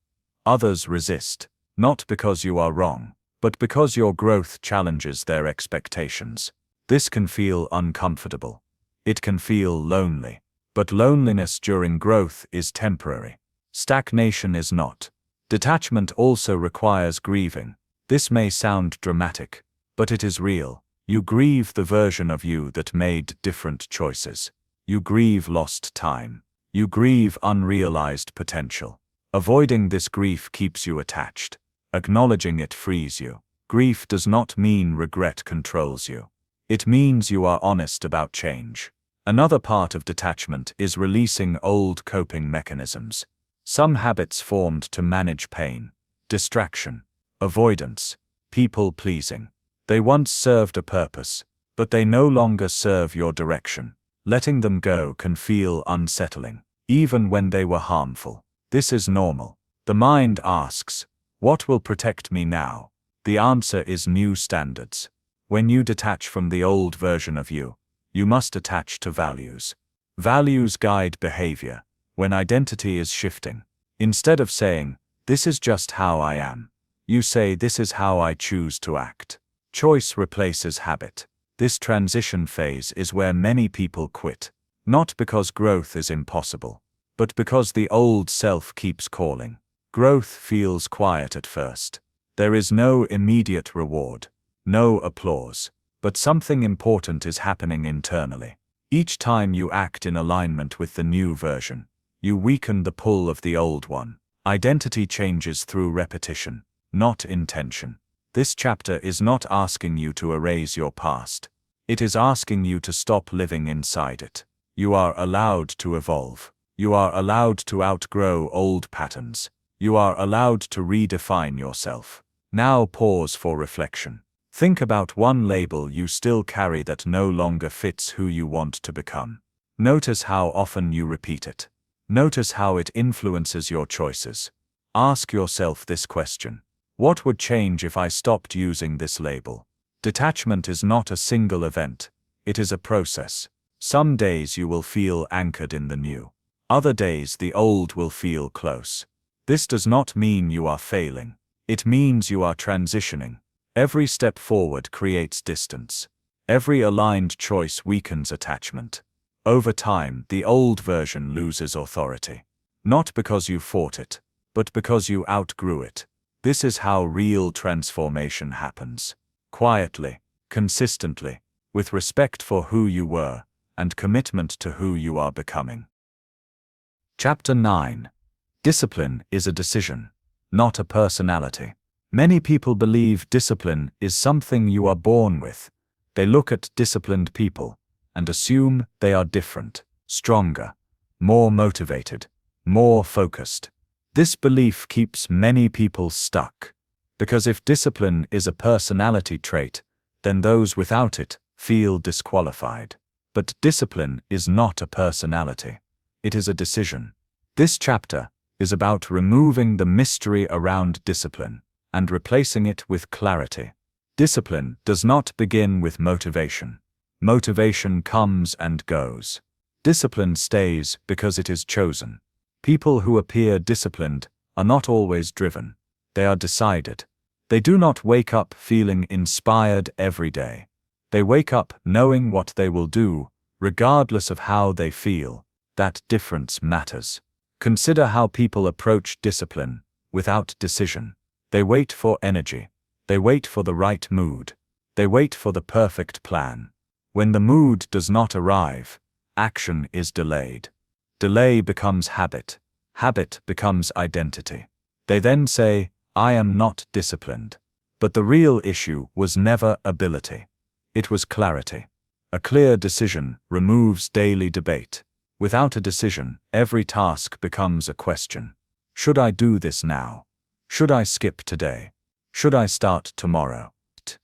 Others resist, not because you are wrong, but because your growth challenges their expectations. This can feel uncomfortable. It can feel lonely. But loneliness during growth is temporary. Stagnation is not. Detachment also requires grieving. This may sound dramatic, but it is real. You grieve the version of you that made different choices. You grieve lost time. You grieve unrealized potential. Avoiding this grief keeps you attached. Acknowledging it frees you. Grief does not mean regret controls you. It means you are honest about change. Another part of detachment is releasing old coping mechanisms. Some habits formed to manage pain, distraction, avoidance, people-pleasing. They once served a purpose, but they no longer serve your direction. Letting them go can feel unsettling, even when they were harmful. This is normal. The mind asks, what will protect me now? The answer is new standards. When you detach from the old version of you, you must attach to values. Values guide behavior. When identity is shifting, instead of saying, this is just how I am, you say, this is how I choose to act. Choice replaces habit. This transition phase is where many people quit, not because growth is impossible, but because the old self keeps calling. Growth feels quiet at first. There is no immediate reward, no applause, but something important is happening internally. Each time you act in alignment with the new version, you weaken the pull of the old one. Identity changes through repetition, not intention. This chapter is not asking you to erase your past. It is asking you to stop living inside it. You are allowed to evolve. You are allowed to outgrow old patterns. You are allowed to redefine yourself. Now pause for reflection. Think about one label you still carry that no longer fits who you want to become. Notice how often you repeat it. Notice how it influences your choices. Ask yourself this question: what would change if I stopped using this label? Detachment is not a single event. It is a process. Some days you will feel anchored in the new. Other days the old will feel close. This does not mean you are failing. It means you are transitioning. Every step forward creates distance. Every aligned choice weakens attachment. Over time, the old version loses authority. Not because you fought it, but because you outgrew it. This is how real transformation happens. Quietly, consistently, with respect for who you were, and commitment to who you are becoming. Chapter 9. Discipline is a decision, not a personality. Many people believe discipline is something you are born with. They look at disciplined people and assume they are different, stronger, more motivated, more focused. This belief keeps many people stuck, because if discipline is a personality trait, then those without it feel disqualified. But discipline is not a personality. It is a decision. This chapter is about removing the mystery around discipline and replacing it with clarity. Discipline does not begin with motivation. Motivation comes and goes. Discipline stays because it is chosen. People who appear disciplined are not always driven. They are decided. They do not wake up feeling inspired every day. They wake up knowing what they will do, regardless of how they feel. That difference matters. Consider how people approach discipline without decision. They wait for energy. They wait for the right mood. They wait for the perfect plan. When the mood does not arrive, action is delayed. Delay becomes habit. Habit becomes identity. They then say, I am not disciplined. But the real issue was never ability. It was clarity. A clear decision removes daily debate. Without a decision, every task becomes a question. Should I do this now? Should I skip today? Should I start tomorrow?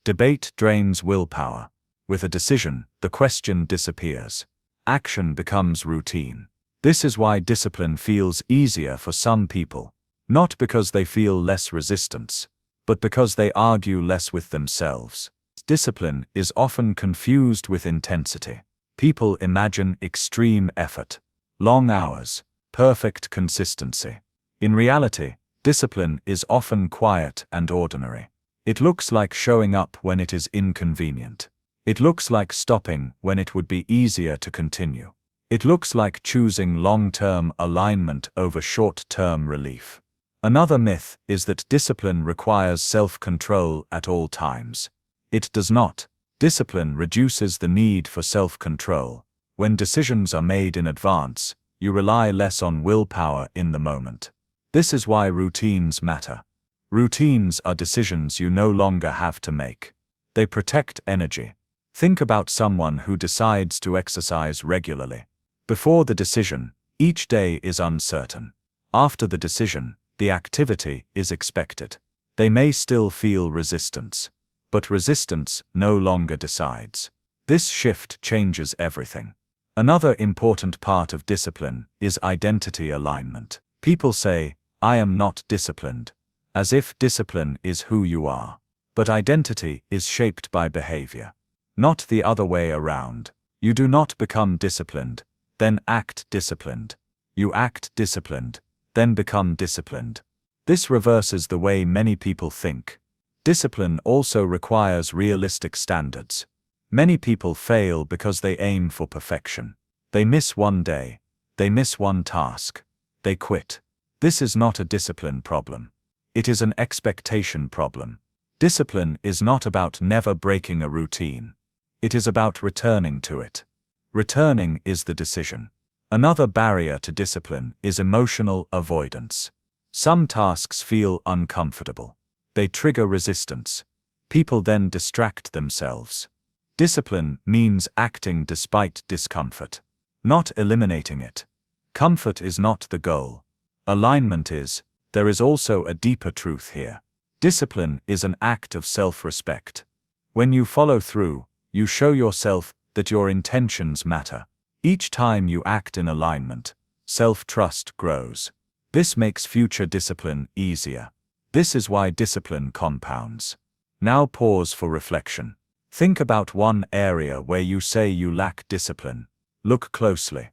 Debate drains willpower. With a decision, the question disappears. Action becomes routine. This is why discipline feels easier for some people. Not because they feel less resistance, but because they argue less with themselves. Discipline is often confused with intensity. People imagine extreme effort, long hours, perfect consistency. In reality, discipline is often quiet and ordinary. It looks like showing up when it is inconvenient. It looks like stopping when it would be easier to continue. It looks like choosing long-term alignment over short-term relief. Another myth is that discipline requires self-control at all times. It does not. Discipline reduces the need for self-control. When decisions are made in advance, you rely less on willpower in the moment. This is why routines matter. Routines are decisions you no longer have to make. They protect energy. Think about someone who decides to exercise regularly. Before the decision, each day is uncertain. After the decision, the activity is expected. They may still feel resistance, but resistance no longer decides. This shift changes everything. Another important part of discipline is identity alignment. People say, "I am not disciplined," as if discipline is who you are. But identity is shaped by behavior, not the other way around. You do not become disciplined, then act disciplined. You act disciplined, then become disciplined. This reverses the way many people think. Discipline also requires realistic standards. Many people fail because they aim for perfection. They miss one day. They miss one task. They quit. This is not a discipline problem. It is an expectation problem. Discipline is not about never breaking a routine. It is about returning to it. Returning is the decision. Another barrier to discipline is emotional avoidance. Some tasks feel uncomfortable. They trigger resistance. People then distract themselves. Discipline means acting despite discomfort, not eliminating it. Comfort is not the goal. Alignment is. There is also a deeper truth here. Discipline is an act of self-respect. When you follow through, you show yourself that your intentions matter. Each time you act in alignment, self-trust grows. This makes future discipline easier. This is why discipline compounds. Now pause for reflection. Think about one area where you say you lack discipline. Look closely.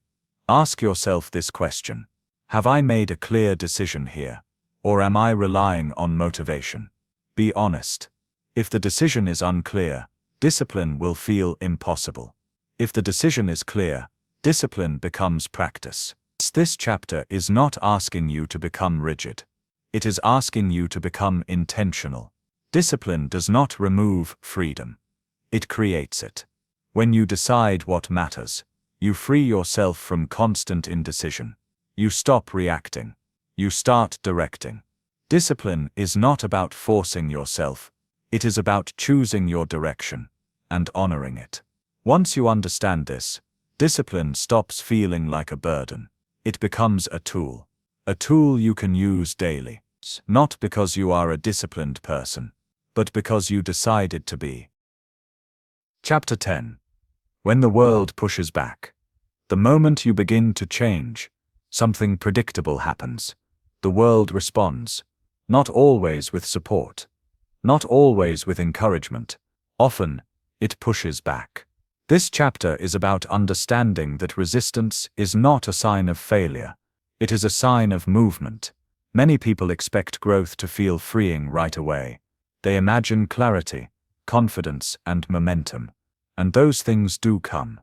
Ask yourself this question. Have I made a clear decision here? Or am I relying on motivation? Be honest. If the decision is unclear, discipline will feel impossible. If the decision is clear, discipline becomes practice. This chapter is not asking you to become rigid. It is asking you to become intentional. Discipline does not remove freedom. It creates it. When you decide what matters, you free yourself from constant indecision. You stop reacting. You start directing. Discipline is not about forcing yourself. It is about choosing your direction and honoring it. Once you understand this, discipline stops feeling like a burden. It becomes a tool you can use daily, not because you are a disciplined person, but because you decided to be. Chapter 10. When the world pushes back. The moment you begin to change, something predictable happens. The world responds, not always with support, not always with encouragement. Often, it pushes back. This chapter is about understanding that resistance is not a sign of failure. It is a sign of movement. Many people expect growth to feel freeing right away. They imagine clarity, confidence, and momentum. And those things do come.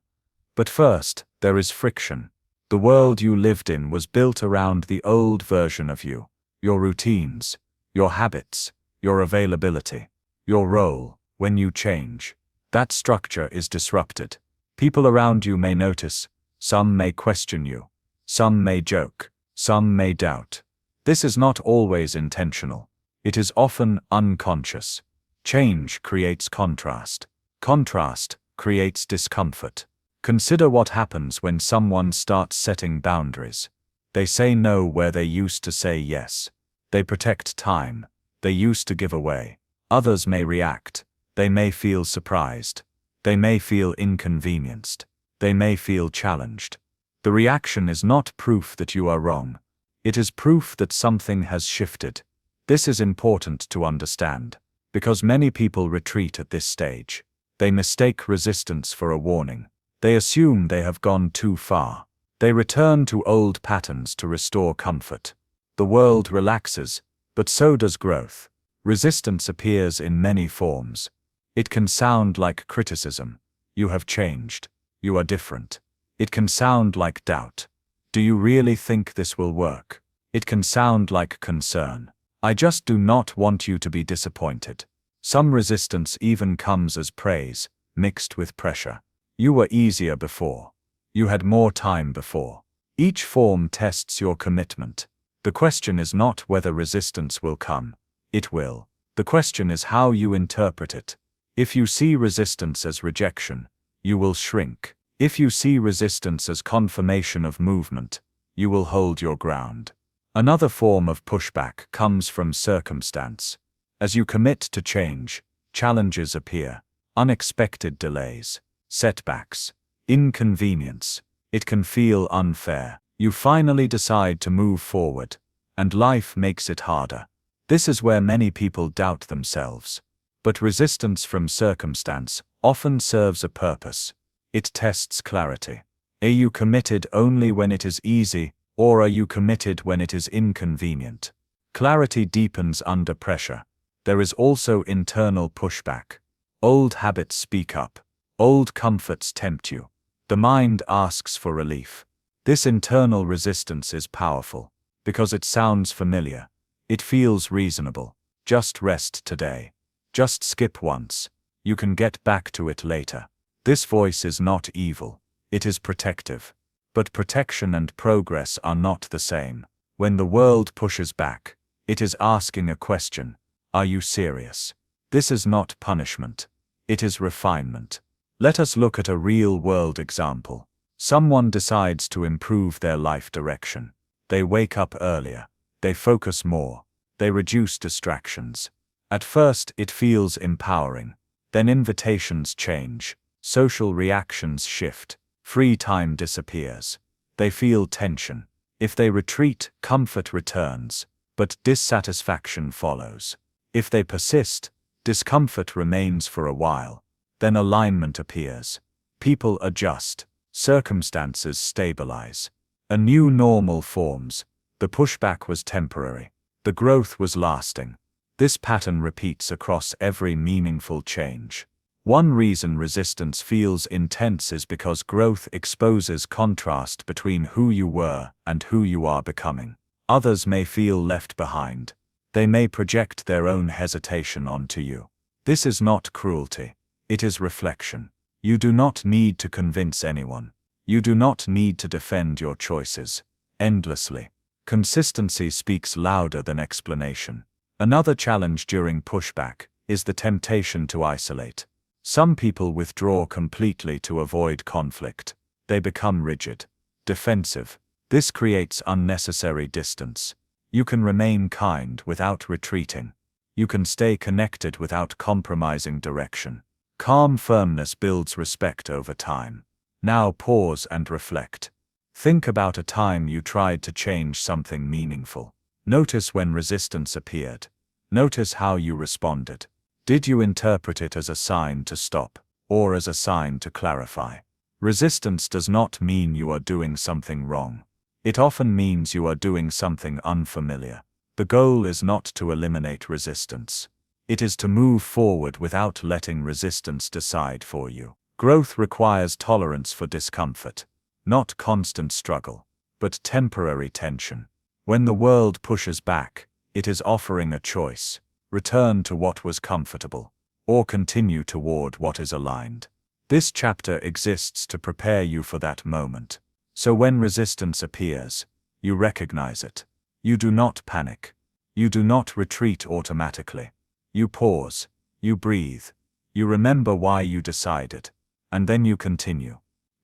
But first, there is friction. The world you lived in was built around the old version of you. Your routines, your habits, your availability, your role. When you change, that structure is disrupted. People around you may notice, some may question you, some may joke, some may doubt. This is not always intentional. It is often unconscious. Change creates contrast. Contrast creates discomfort. Consider what happens when someone starts setting boundaries. They say no where they used to say yes. They protect time. They used to give away. Others may react. They may feel surprised. They may feel inconvenienced. They may feel challenged. The reaction is not proof that you are wrong. It is proof that something has shifted. This is important to understand, because many people retreat at this stage. They mistake resistance for a warning. They assume they have gone too far. They return to old patterns to restore comfort. The world relaxes, but so does growth. Resistance appears in many forms. It can sound like criticism. You have changed. You are different. It can sound like doubt. Do you really think this will work? It can sound like concern. I just do not want you to be disappointed. Some resistance even comes as praise, mixed with pressure. You were easier before. You had more time before. Each form tests your commitment. The question is not whether resistance will come. It will. The question is how you interpret it. If you see resistance as rejection, you will shrink. If you see resistance as confirmation of movement, you will hold your ground. Another form of pushback comes from circumstance. As you commit to change, challenges appear, unexpected delays, setbacks, inconvenience. It can feel unfair. You finally decide to move forward, and life makes it harder. This is where many people doubt themselves. But resistance from circumstance often serves a purpose. It tests clarity. Are you committed only when it is easy, or are you committed when it is inconvenient? Clarity deepens under pressure. There is also internal pushback. Old habits speak up. Old comforts tempt you. The mind asks for relief. This internal resistance is powerful, because it sounds familiar. It feels reasonable. Just rest today. Just skip once. You can get back to it later. This voice is not evil. It is protective. But protection and progress are not the same. When the world pushes back, it is asking a question. Are you serious? This is not punishment. It is refinement. Let us look at a real-world example. Someone decides to improve their life direction. They wake up earlier. They focus more. They reduce distractions. At first, it feels empowering. Then invitations change. Social reactions shift. Free time disappears. They feel tension. If they retreat, comfort returns. But dissatisfaction follows. If they persist, discomfort remains for a while. Then alignment appears. People adjust. Circumstances stabilize. A new normal forms. The pushback was temporary. The growth was lasting. This pattern repeats across every meaningful change. One reason resistance feels intense is because growth exposes contrast between who you were and who you are becoming. Others may feel left behind. They may project their own hesitation onto you. This is not cruelty. It is reflection. You do not need to convince anyone. You do not need to defend your choices endlessly. Consistency speaks louder than explanation. Another challenge during pushback is the temptation to isolate. Some people withdraw completely to avoid conflict. They become rigid, defensive. This creates unnecessary distance. You can remain kind without retreating. You can stay connected without compromising direction. Calm firmness builds respect over time. Now pause and reflect. Think about a time you tried to change something meaningful. Notice when resistance appeared. Notice how you responded. Did you interpret it as a sign to stop, or as a sign to clarify? Resistance does not mean you are doing something wrong. It often means you are doing something unfamiliar. The goal is not to eliminate resistance. It is to move forward without letting resistance decide for you. Growth requires tolerance for discomfort. Not constant struggle, but temporary tension. When the world pushes back, it is offering a choice. Return to what was comfortable, or continue toward what is aligned. This chapter exists to prepare you for that moment. So when resistance appears, you recognize it. You do not panic. You do not retreat automatically. You pause. You breathe. You remember why you decided. And then you continue.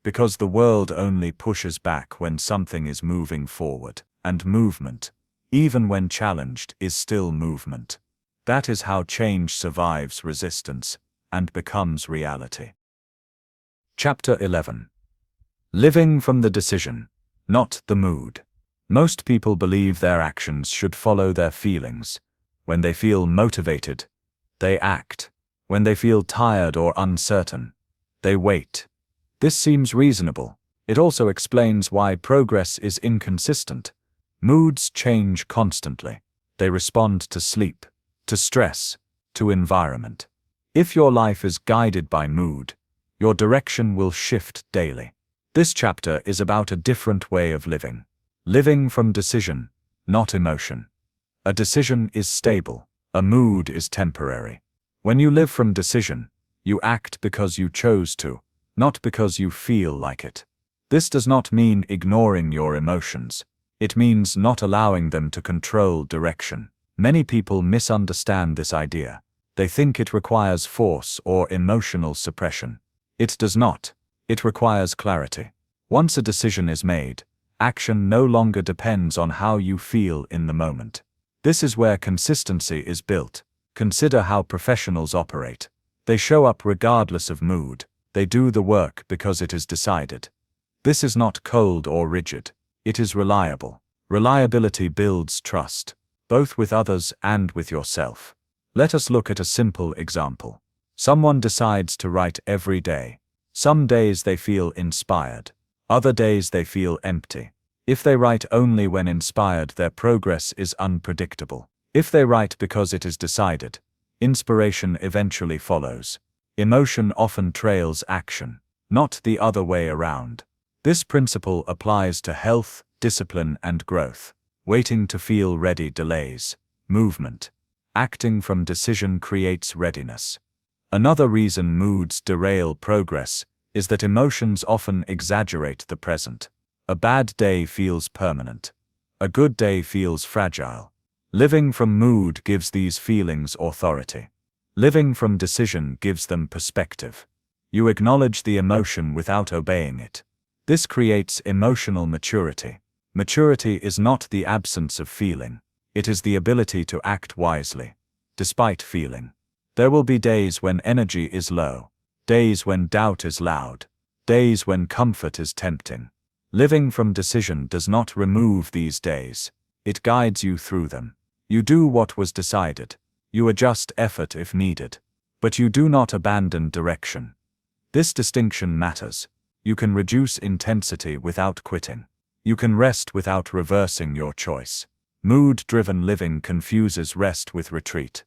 Because the world only pushes back when something is moving forward, and movement, even when challenged, is still movement. That is how change survives resistance and becomes reality. Chapter 11. Living from the decision, not the mood. Most people believe their actions should follow their feelings. When they feel motivated, they act. When they feel tired or uncertain, they wait. This seems reasonable. It also explains why progress is inconsistent. Moods change constantly. They respond to sleep, to stress, to environment. If your life is guided by mood, your direction will shift daily. This chapter is about a different way of living. Living from decision, not emotion. A decision is stable. A mood is temporary. When you live from decision, you act because you chose to, not because you feel like it. This does not mean ignoring your emotions. It means not allowing them to control direction. Many people misunderstand this idea. They think it requires force or emotional suppression. It does not. It requires clarity. Once a decision is made, action no longer depends on how you feel in the moment. This is where consistency is built. Consider how professionals operate. They show up regardless of mood. They do the work because it is decided. This is not cold or rigid. It is reliable. Reliability builds trust, both with others and with yourself. Let us look at a simple example. Someone decides to write every day. Some days they feel inspired. Other days they feel empty. If they write only when inspired, their progress is unpredictable. If they write because it is decided, inspiration eventually follows. Emotion often trails action, not the other way around. This principle applies to health, discipline, and growth. Waiting to feel ready delays movement. Acting from decision creates readiness. Another reason moods derail progress is that emotions often exaggerate the present. A bad day feels permanent. A good day feels fragile. Living from mood gives these feelings authority. Living from decision gives them perspective. You acknowledge the emotion without obeying it. This creates emotional maturity. Maturity is not the absence of feeling. It is the ability to act wisely, despite feeling. There will be days when energy is low, days when doubt is loud, days when comfort is tempting. Living from decision does not remove these days. It guides you through them. You do what was decided. You adjust effort if needed. But you do not abandon direction. This distinction matters. You can reduce intensity without quitting. You can rest without reversing your choice. Mood-driven living confuses rest with retreat.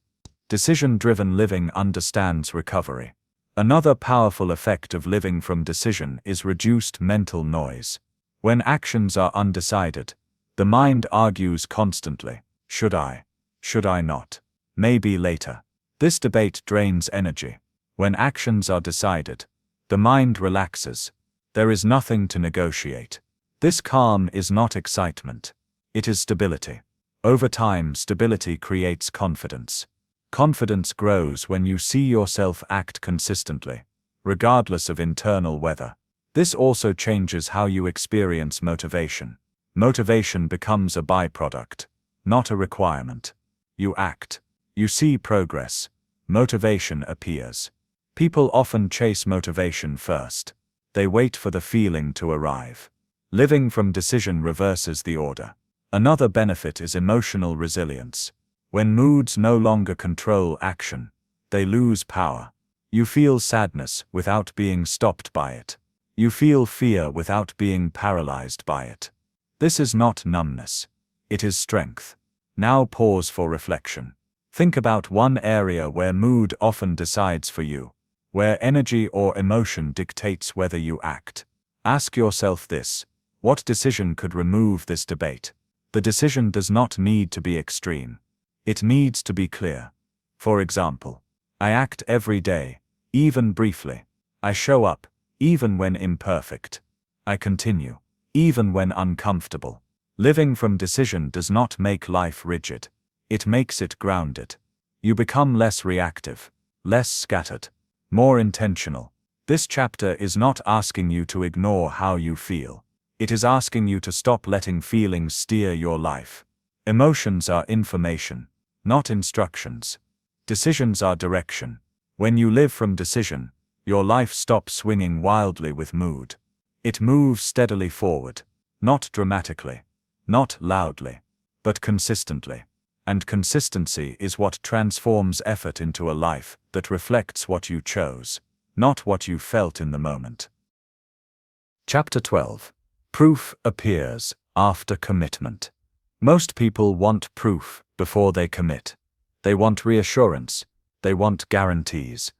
Decision-driven living understands recovery. Another powerful effect of living from decision is reduced mental noise. When actions are undecided, the mind argues constantly. Should I? Should I not? Maybe later. This debate drains energy. When actions are decided, the mind relaxes. There is nothing to negotiate. This calm is not excitement. It is stability. Over time, stability creates confidence. Confidence grows when you see yourself act consistently, regardless of internal weather. This also changes how you experience motivation. Motivation becomes a byproduct, not a requirement. You act. You see progress. Motivation appears. People often chase motivation first. They wait for the feeling to arrive. Living from decision reverses the order. Another benefit is emotional resilience. When moods no longer control action, they lose power. You feel sadness without being stopped by it. You feel fear without being paralyzed by it. This is not numbness. It is strength. Now pause for reflection. Think about one area where mood often decides for you, where energy or emotion dictates whether you act. Ask yourself this: what decision could remove this debate? The decision does not need to be extreme. It needs to be clear. For example, I act every day, even briefly. I show up, even when imperfect. I continue, even when uncomfortable. Living from decision does not make life rigid. It makes it grounded. You become less reactive, less scattered, more intentional. This chapter is not asking you to ignore how you feel. It is asking you to stop letting feelings steer your life. Emotions are information, not instructions. Decisions are direction. When you live from decision, your life stops swinging wildly with mood. It moves steadily forward, not dramatically, not loudly, but consistently. And consistency is what transforms effort into a life that reflects what you chose, not what you felt in the moment. Chapter 12. Proof appears after commitment. Most people want proof before they commit. They want reassurance. They want guarantees.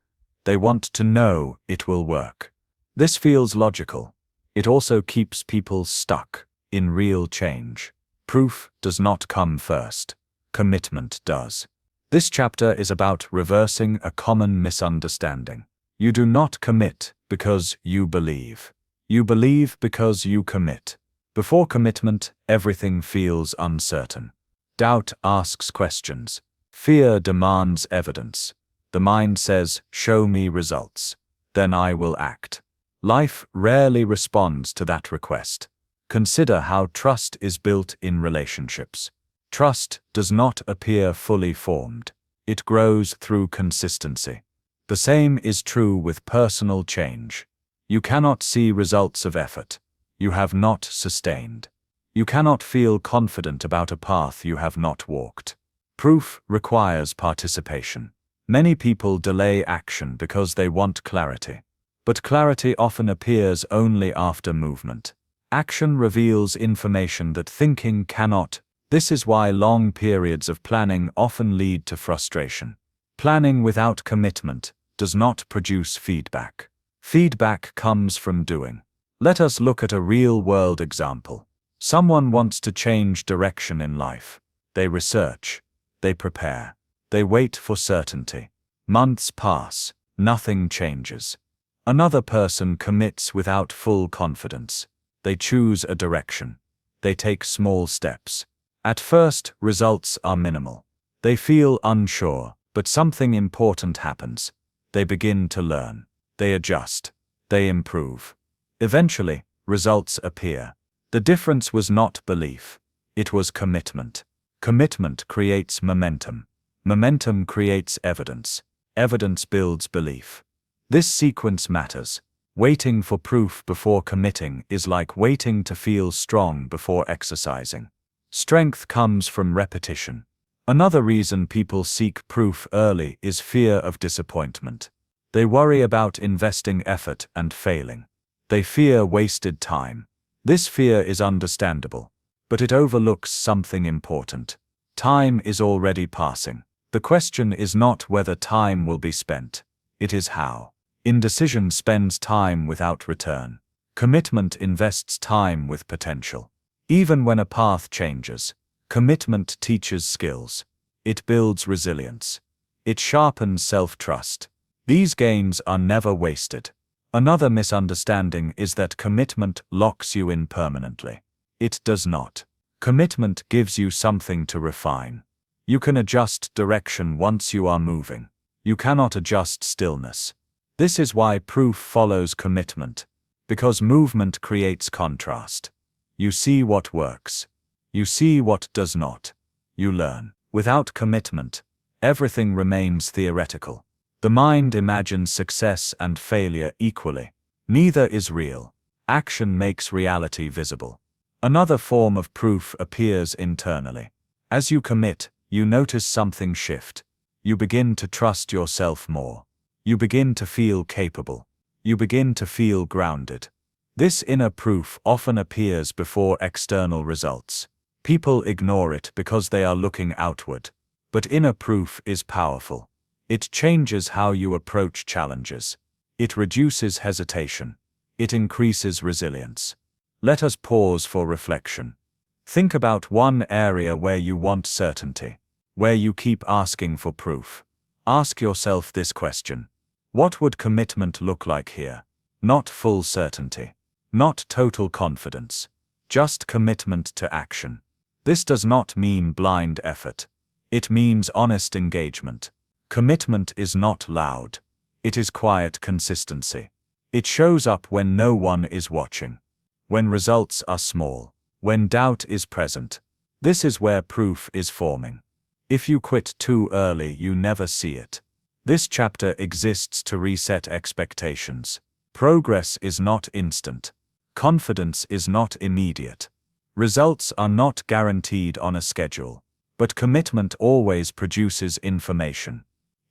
They want to know it will work. This feels logical. It also keeps people stuck in real change. Proof does not come first. Commitment does. This chapter is about reversing a common misunderstanding. You do not commit because you believe. You believe because you commit. Before commitment, everything feels uncertain. Doubt asks questions. Fear demands evidence. The mind says, "Show me results. Then I will act." Life rarely responds to that request. Consider how trust is built in relationships. Trust does not appear fully formed. It grows through consistency. The same is true with personal change. You cannot see results of effort you have not sustained. You cannot feel confident about a path you have not walked. Proof requires participation. Many people delay action because they want clarity. But clarity often appears only after movement. Action reveals information that thinking cannot. This is why long periods of planning often lead to frustration. Planning without commitment does not produce feedback. Feedback comes from doing. Let us look at a real-world example. Someone wants to change direction in life. They research. They prepare. They wait for certainty. Months pass. Nothing changes. Another person commits without full confidence. They choose a direction. They take small steps. At first, results are minimal. They feel unsure, but something important happens. They begin to learn. They adjust. They improve. Eventually, results appear. The difference was not belief. It was commitment. Commitment creates momentum. Momentum creates evidence. Evidence builds belief. This sequence matters. Waiting for proof before committing is like waiting to feel strong before exercising. Strength comes from repetition. Another reason people seek proof early is fear of disappointment. They worry about investing effort and failing. They fear wasted time. This fear is understandable, but it overlooks something important. Time is already passing. The question is not whether time will be spent. It is how. Indecision spends time without return. Commitment invests time with potential. Even when a path changes, commitment teaches skills. It builds resilience. It sharpens self-trust. These gains are never wasted. Another misunderstanding is that commitment locks you in permanently. It does not. Commitment gives you something to refine. You can adjust direction once you are moving. You cannot adjust stillness. This is why proof follows commitment, because movement creates contrast. You see what works. You see what does not. You learn. Without commitment, everything remains theoretical. The mind imagines success and failure equally. Neither is real. Action makes reality visible. Another form of proof appears internally. As you commit, you notice something shift. You begin to trust yourself more. You begin to feel capable. You begin to feel grounded. This inner proof often appears before external results. People ignore it because they are looking outward. But inner proof is powerful. It changes how you approach challenges. It reduces hesitation. It increases resilience. Let us pause for reflection. Think about one area where you want certainty, where you keep asking for proof. Ask yourself this question. What would commitment look like here? Not full certainty. Not total confidence. Just commitment to action. This does not mean blind effort. It means honest engagement. Commitment is not loud. It is quiet consistency. It shows up when no one is watching. When results are small. When doubt is present. This is where proof is forming. If you quit too early, you never see it. This chapter exists to reset expectations. Progress is not instant. Confidence is not immediate. Results are not guaranteed on a schedule. But commitment always produces information.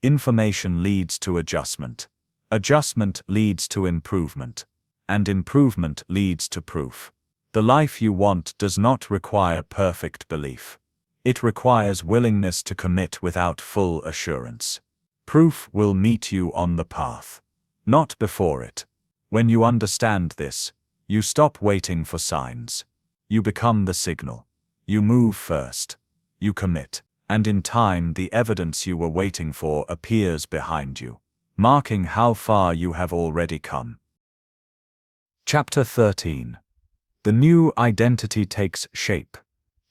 Information leads to adjustment. Adjustment leads to improvement. And improvement leads to proof. The life you want does not require perfect belief. It requires willingness to commit without full assurance. Proof will meet you on the path, not before it. When you understand this, you stop waiting for signs. You become the signal. You move first. You commit. And in time the evidence you were waiting for appears behind you, marking how far you have already come. Chapter 13. The new identity takes shape.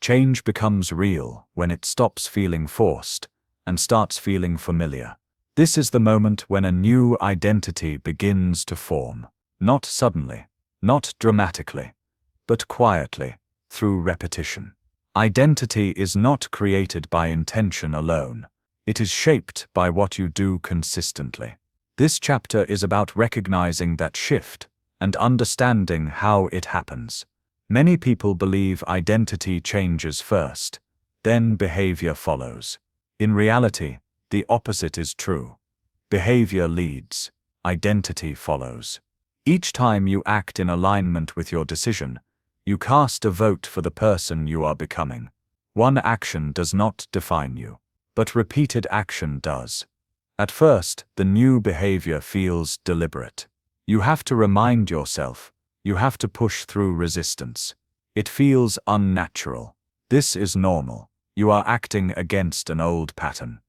Change becomes real when it stops feeling forced and starts feeling familiar. This is the moment when a new identity begins to form, not suddenly, not dramatically, but quietly, through repetition. Identity is not created by intention alone. It is shaped by what you do consistently. This chapter is about recognizing that shift and understanding how it happens. Many people believe identity changes first, then behavior follows. In reality, the opposite is true. Behavior leads, identity follows. Each time you act in alignment with your decision, you cast a vote for the person you are becoming. One action does not define you, but repeated action does. At first, the new behavior feels deliberate. You have to remind yourself, you have to push through resistance. It feels unnatural. This is normal. You are acting against an old pattern.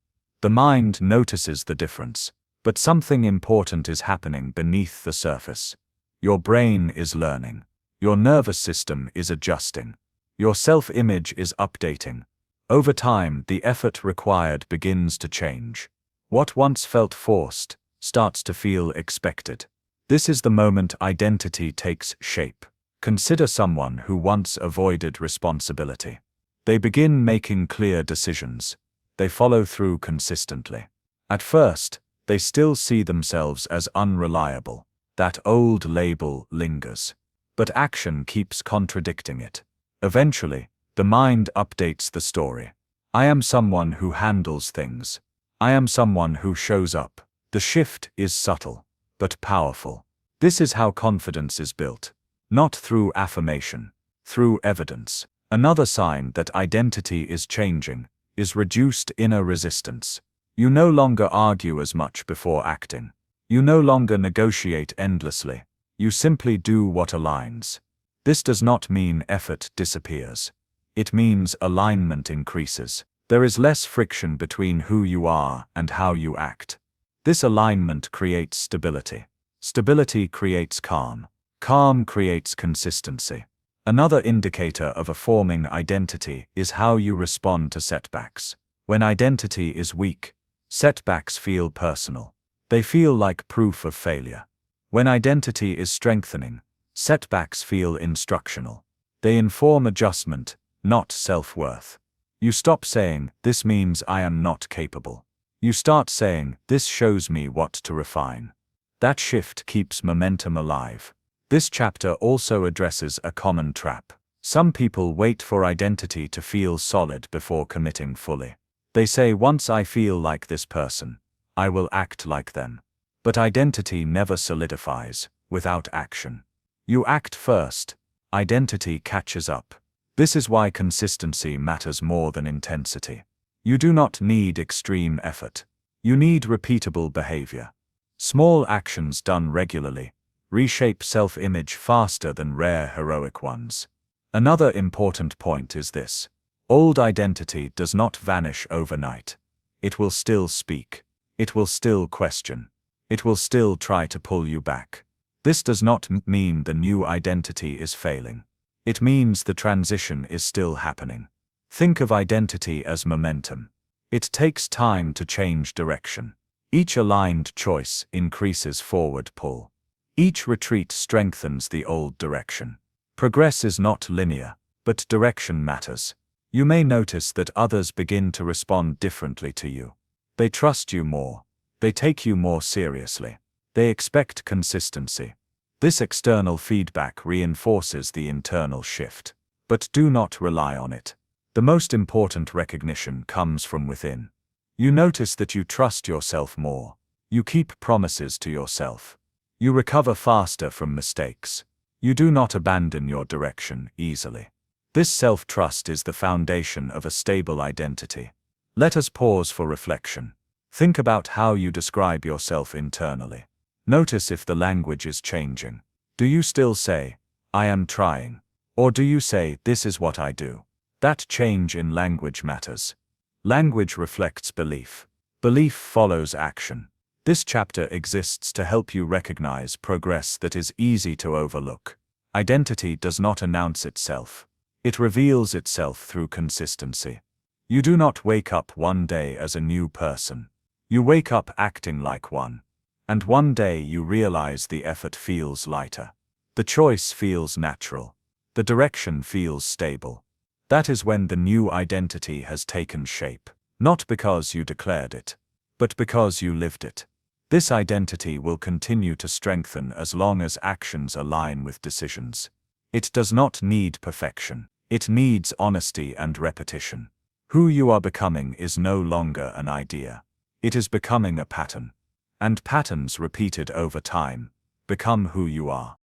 The mind notices the difference, but something important is happening beneath the surface. Your brain is learning. Your nervous system is adjusting. Your self-image is updating. Over time, the effort required begins to change. What once felt forced starts to feel expected. This is the moment identity takes shape. Consider someone who once avoided responsibility. They begin making clear decisions. They follow through consistently. At first, they still see themselves as unreliable. That old label lingers. But action keeps contradicting it. Eventually, the mind updates the story. I am someone who handles things. I am someone who shows up. The shift is subtle, but powerful. This is how confidence is built. Not through affirmation, through evidence. Another sign that identity is changing is reduced inner resistance. You no longer argue as much before acting. You no longer negotiate endlessly. You simply do what aligns. This does not mean effort disappears. It means alignment increases. There is less friction between who you are and how you act. This alignment creates stability. Stability creates calm. Calm creates consistency. Another indicator of a forming identity is how you respond to setbacks. When identity is weak, setbacks feel personal. They feel like proof of failure. When identity is strengthening, setbacks feel instructional. They inform adjustment, not self-worth. You stop saying, "This means I am not capable." You start saying, "This shows me what to refine." That shift keeps momentum alive. This chapter also addresses a common trap. Some people wait for identity to feel solid before committing fully. They say, "Once I feel like this person, I will act like them." But identity never solidifies without action. You act first, identity catches up. This is why consistency matters more than intensity. You do not need extreme effort. You need repeatable behavior. Small actions done regularly reshape self-image faster than rare heroic ones. Another important point is this. Old identity does not vanish overnight. It will still speak. It will still question. It will still try to pull you back. This does not mean the new identity is failing. It means the transition is still happening. Think of identity as momentum. It takes time to change direction. Each aligned choice increases forward pull. Each retreat strengthens the old direction. Progress is not linear, but direction matters. You may notice that others begin to respond differently to you. They trust you more. They take you more seriously. They expect consistency. This external feedback reinforces the internal shift. But do not rely on it. The most important recognition comes from within. You notice that you trust yourself more. You keep promises to yourself. You recover faster from mistakes. You do not abandon your direction easily. This self-trust is the foundation of a stable identity. Let us pause for reflection. Think about how you describe yourself internally. Notice if the language is changing. Do you still say, "I am trying"? Or do you say, "This is what I do"? That change in language matters. Language reflects belief. Belief follows action. This chapter exists to help you recognize progress that is easy to overlook. Identity does not announce itself. It reveals itself through consistency. You do not wake up one day as a new person. You wake up acting like one. And one day you realize the effort feels lighter. The choice feels natural. The direction feels stable. That is when the new identity has taken shape. Not because you declared it, but because you lived it. This identity will continue to strengthen as long as actions align with decisions. It does not need perfection. It needs honesty and repetition. Who you are becoming is no longer an idea. It is becoming a pattern. And patterns repeated over time become who you are.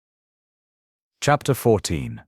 Chapter 14.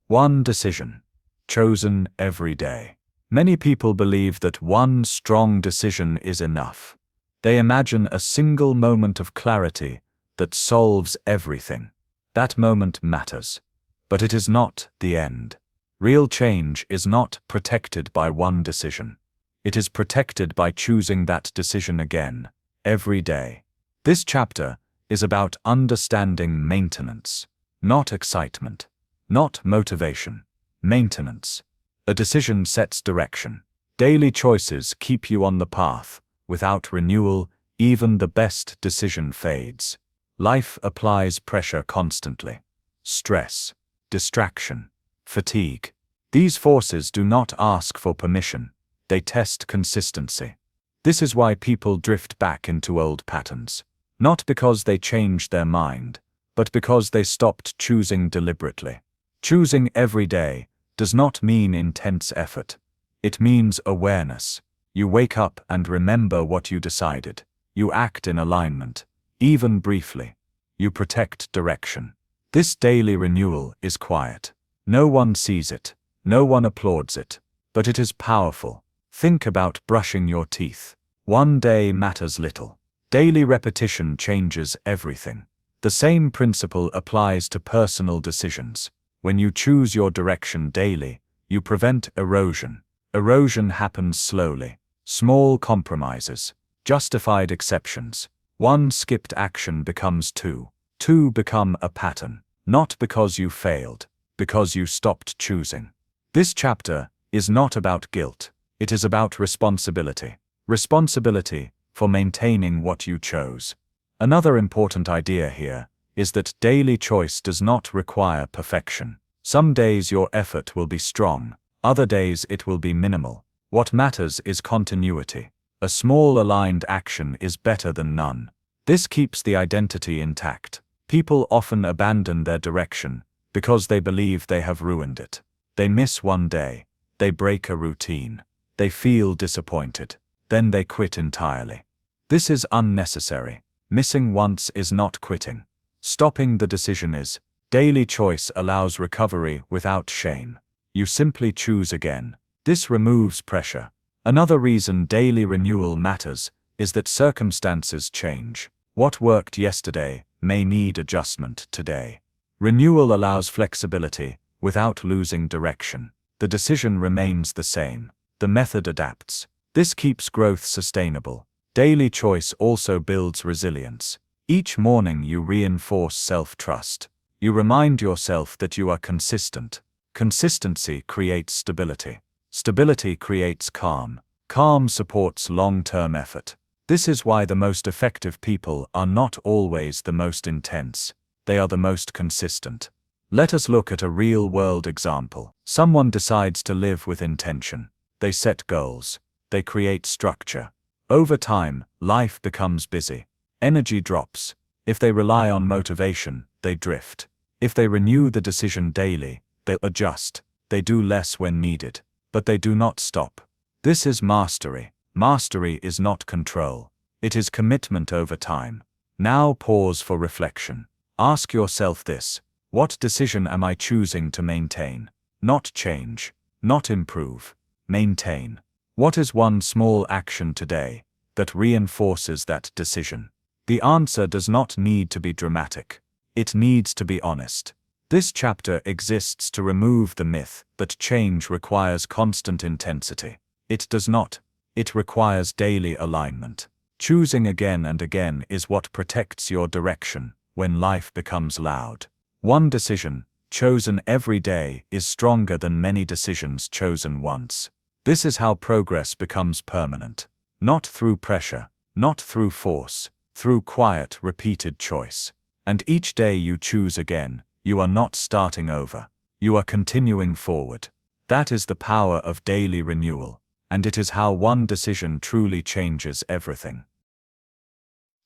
One decision. Chosen every day. Many people believe that one strong decision is enough. They imagine a single moment of clarity that solves everything. That moment matters. But it is not the end. Real change is not protected by one decision. It is protected by choosing that decision again, every day. This chapter is about understanding maintenance, not excitement, not motivation. Maintenance. A decision sets direction. Daily choices keep you on the path. Without renewal, even the best decision fades. Life applies pressure constantly. Stress, distraction, fatigue. These forces do not ask for permission. They test consistency. This is why people drift back into old patterns. Not because they changed their mind, but because they stopped choosing deliberately. Choosing every day does not mean intense effort. It means awareness. You wake up and remember what you decided. You act in alignment, even briefly. You protect direction. This daily renewal is quiet. No one sees it. No one applauds it. But it is powerful. Think about brushing your teeth. One day matters little. Daily repetition changes everything. The same principle applies to personal decisions. When you choose your direction daily, you prevent erosion. Erosion happens slowly. Small compromises. Justified exceptions. One skipped action becomes two. Two become a pattern. Not because you failed, because you stopped choosing. This chapter is not about guilt. It is about responsibility. Responsibility for maintaining what you chose. Another important idea here is that daily choice does not require perfection. Some days your effort will be strong, other days it will be minimal. What matters is continuity. A small aligned action is better than none. This keeps the identity intact. People often abandon their direction because they believe they have ruined it. They miss one day. They break a routine. They feel disappointed. Then they quit entirely. This is unnecessary. Missing once is not quitting. Stopping the decision is. Daily choice allows recovery without shame. You simply choose again. This removes pressure. Another reason daily renewal matters is that circumstances change. What worked yesterday may need adjustment today. Renewal allows flexibility without losing direction. The decision remains the same. The method adapts. This keeps growth sustainable. Daily choice also builds resilience. Each morning you reinforce self-trust. You remind yourself that you are consistent. Consistency creates stability. Stability creates calm. Calm supports long-term effort. This is why the most effective people are not always the most intense. They are the most consistent. Let us look at a real-world example. Someone decides to live with intention. They set goals. They create structure. Over time, life becomes busy. Energy drops. If they rely on motivation, they drift. If they renew the decision daily, they adjust. They do less when needed. But they do not stop. This is mastery. Mastery is not control. It is commitment over time. Now pause for reflection. Ask yourself this: what decision am I choosing to maintain? Not change. Not improve. Maintain. What is one small action today that reinforces that decision? The answer does not need to be dramatic. It needs to be honest. This chapter exists to remove the myth that change requires constant intensity. It does not. It requires daily alignment. Choosing again and again is what protects your direction when life becomes loud. One decision, chosen every day, is stronger than many decisions chosen once. This is how progress becomes permanent. Not through pressure, not through force, through quiet, repeated choice. And each day you choose again, you are not starting over. You are continuing forward. That is the power of daily renewal, and it is how one decision truly changes everything.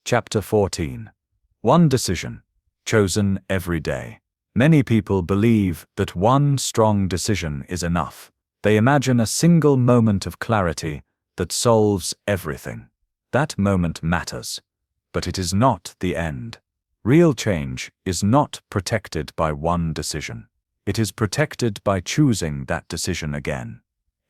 Chapter 14. One decision, chosen every day. Many people believe that one strong decision is enough. They imagine a single moment of clarity that solves everything. That moment matters, but it is not the end. Real change is not protected by one decision. It is protected by choosing that decision again,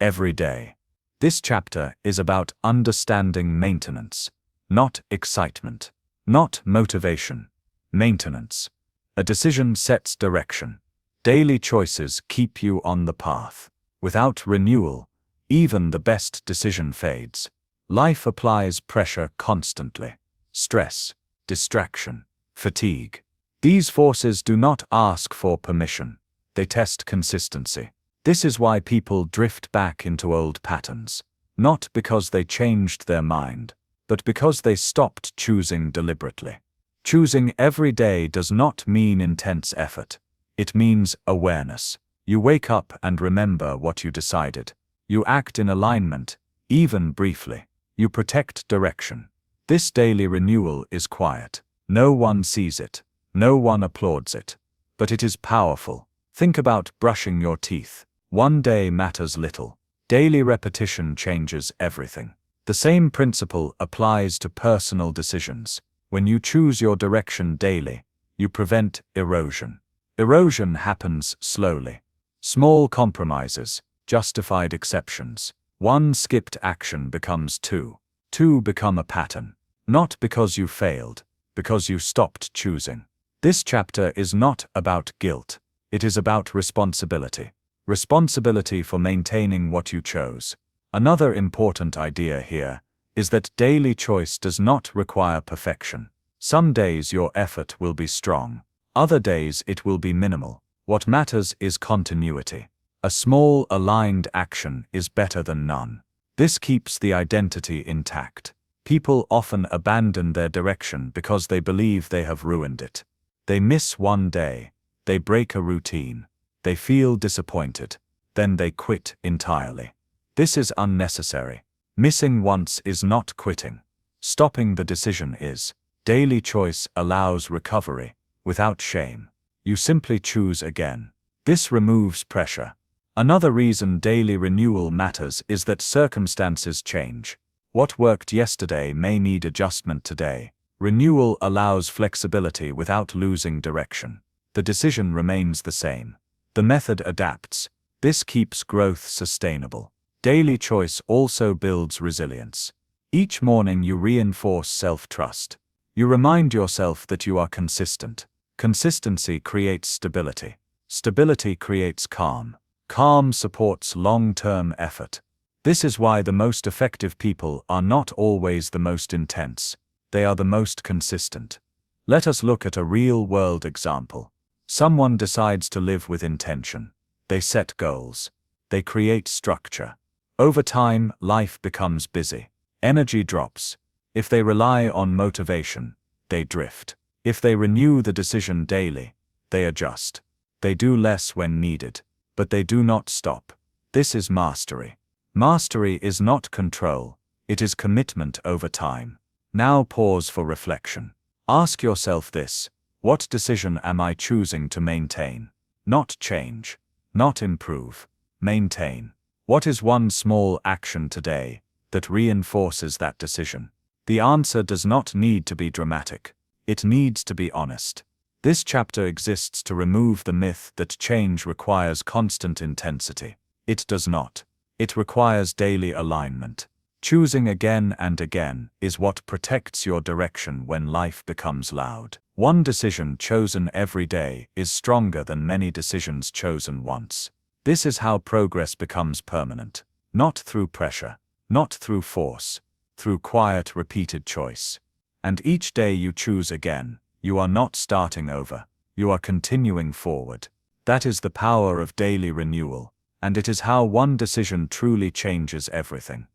every day. This chapter is about understanding maintenance, not excitement, not motivation. Maintenance. A decision sets direction. Daily choices keep you on the path. Without renewal, even the best decision fades. Life applies pressure constantly. Stress, distraction, fatigue. These forces do not ask for permission. They test consistency. This is why people drift back into old patterns. Not because they changed their mind, but because they stopped choosing deliberately. Choosing every day does not mean intense effort. It means awareness. You wake up and remember what you decided. You act in alignment, even briefly. You protect direction. This daily renewal is quiet. No one sees it. No one applauds it. But it is powerful. Think about brushing your teeth. One day matters little. Daily repetition changes everything. The same principle applies to personal decisions. When you choose your direction daily, you prevent erosion. Erosion happens slowly. Small compromises, justified exceptions. One skipped action becomes two. Two become a pattern. Not because you failed, because you stopped choosing. This chapter is not about guilt. It is about responsibility. Responsibility for maintaining what you chose. Another important idea here is that daily choice does not require perfection. Some days your effort will be strong. Other days it will be minimal. What matters is continuity. A small, aligned action is better than none. This keeps the identity intact. People often abandon their direction because they believe they have ruined it. They miss one day. They break a routine. They feel disappointed. Then they quit entirely. This is unnecessary. Missing once is not quitting. Stopping the decision is. Daily choice allows recovery, without shame. You simply choose again. This removes pressure. Another reason daily renewal matters is that circumstances change. What worked yesterday may need adjustment today. Renewal allows flexibility without losing direction. The decision remains the same. The method adapts. This keeps growth sustainable. Daily choice also builds resilience. Each morning you reinforce self-trust. You remind yourself that you are consistent. Consistency creates stability. Stability creates calm. Calm supports long-term effort. This is why the most effective people are not always the most intense. They are the most consistent. Let us look at a real-world example. Someone decides to live with intention. They set goals. They create structure. Over time, life becomes busy. Energy drops. If they rely on motivation, they drift. If they renew the decision daily, they adjust. They do less when needed, but they do not stop. This is mastery. Mastery is not control. It is commitment over time. Now pause for reflection. Ask yourself this: what decision am I choosing to maintain? Not change. Not improve. Maintain. What is one small action today that reinforces that decision? The answer does not need to be dramatic. It needs to be honest. This chapter exists to remove the myth that change requires constant intensity. It does not. It requires daily alignment. Choosing again and again is what protects your direction when life becomes loud. One decision chosen every day is stronger than many decisions chosen once. This is how progress becomes permanent. Not through pressure, not through force, through quiet, repeated choice. And each day you choose again, you are not starting over, you are continuing forward. That is the power of daily renewal, and it is how one decision truly changes everything.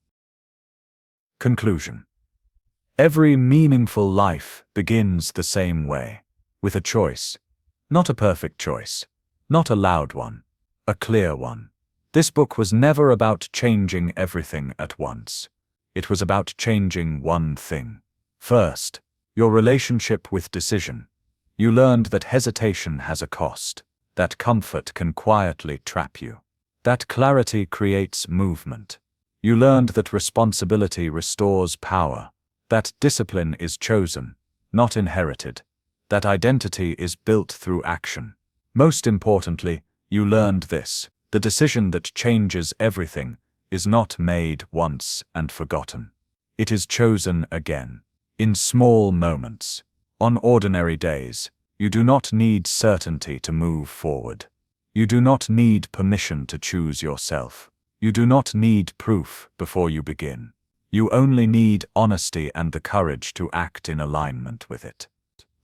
Conclusion. Every meaningful life begins the same way, with a choice. Not a perfect choice, not a loud one, a clear one. This book was never about changing everything at once. It was about changing one thing. First, your relationship with decision. You learned that hesitation has a cost, that comfort can quietly trap you, that clarity creates movement. You learned that responsibility restores power, that discipline is chosen, not inherited, that identity is built through action. Most importantly, you learned this: the decision that changes everything is not made once and forgotten. It is chosen again, in small moments, on ordinary days. You do not need certainty to move forward. You do not need permission to choose yourself. You do not need proof before you begin. You only need honesty and the courage to act in alignment with it.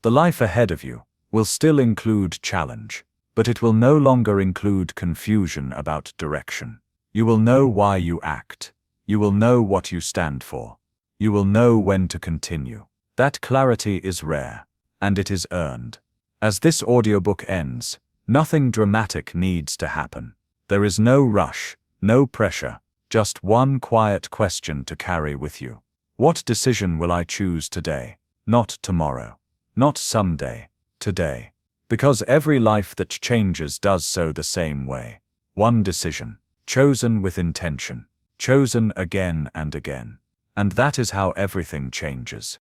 The life ahead of you will still include challenge, but it will no longer include confusion about direction. You will know why you act. You will know what you stand for. You will know when to continue. That clarity is rare, and it is earned. As this audiobook ends, nothing dramatic needs to happen. There is no rush, no pressure, just one quiet question to carry with you. What decision will I choose today? Not tomorrow. Not someday. Today. Because every life that changes does so the same way. One decision, chosen with intention, chosen again and again. And that is how everything changes.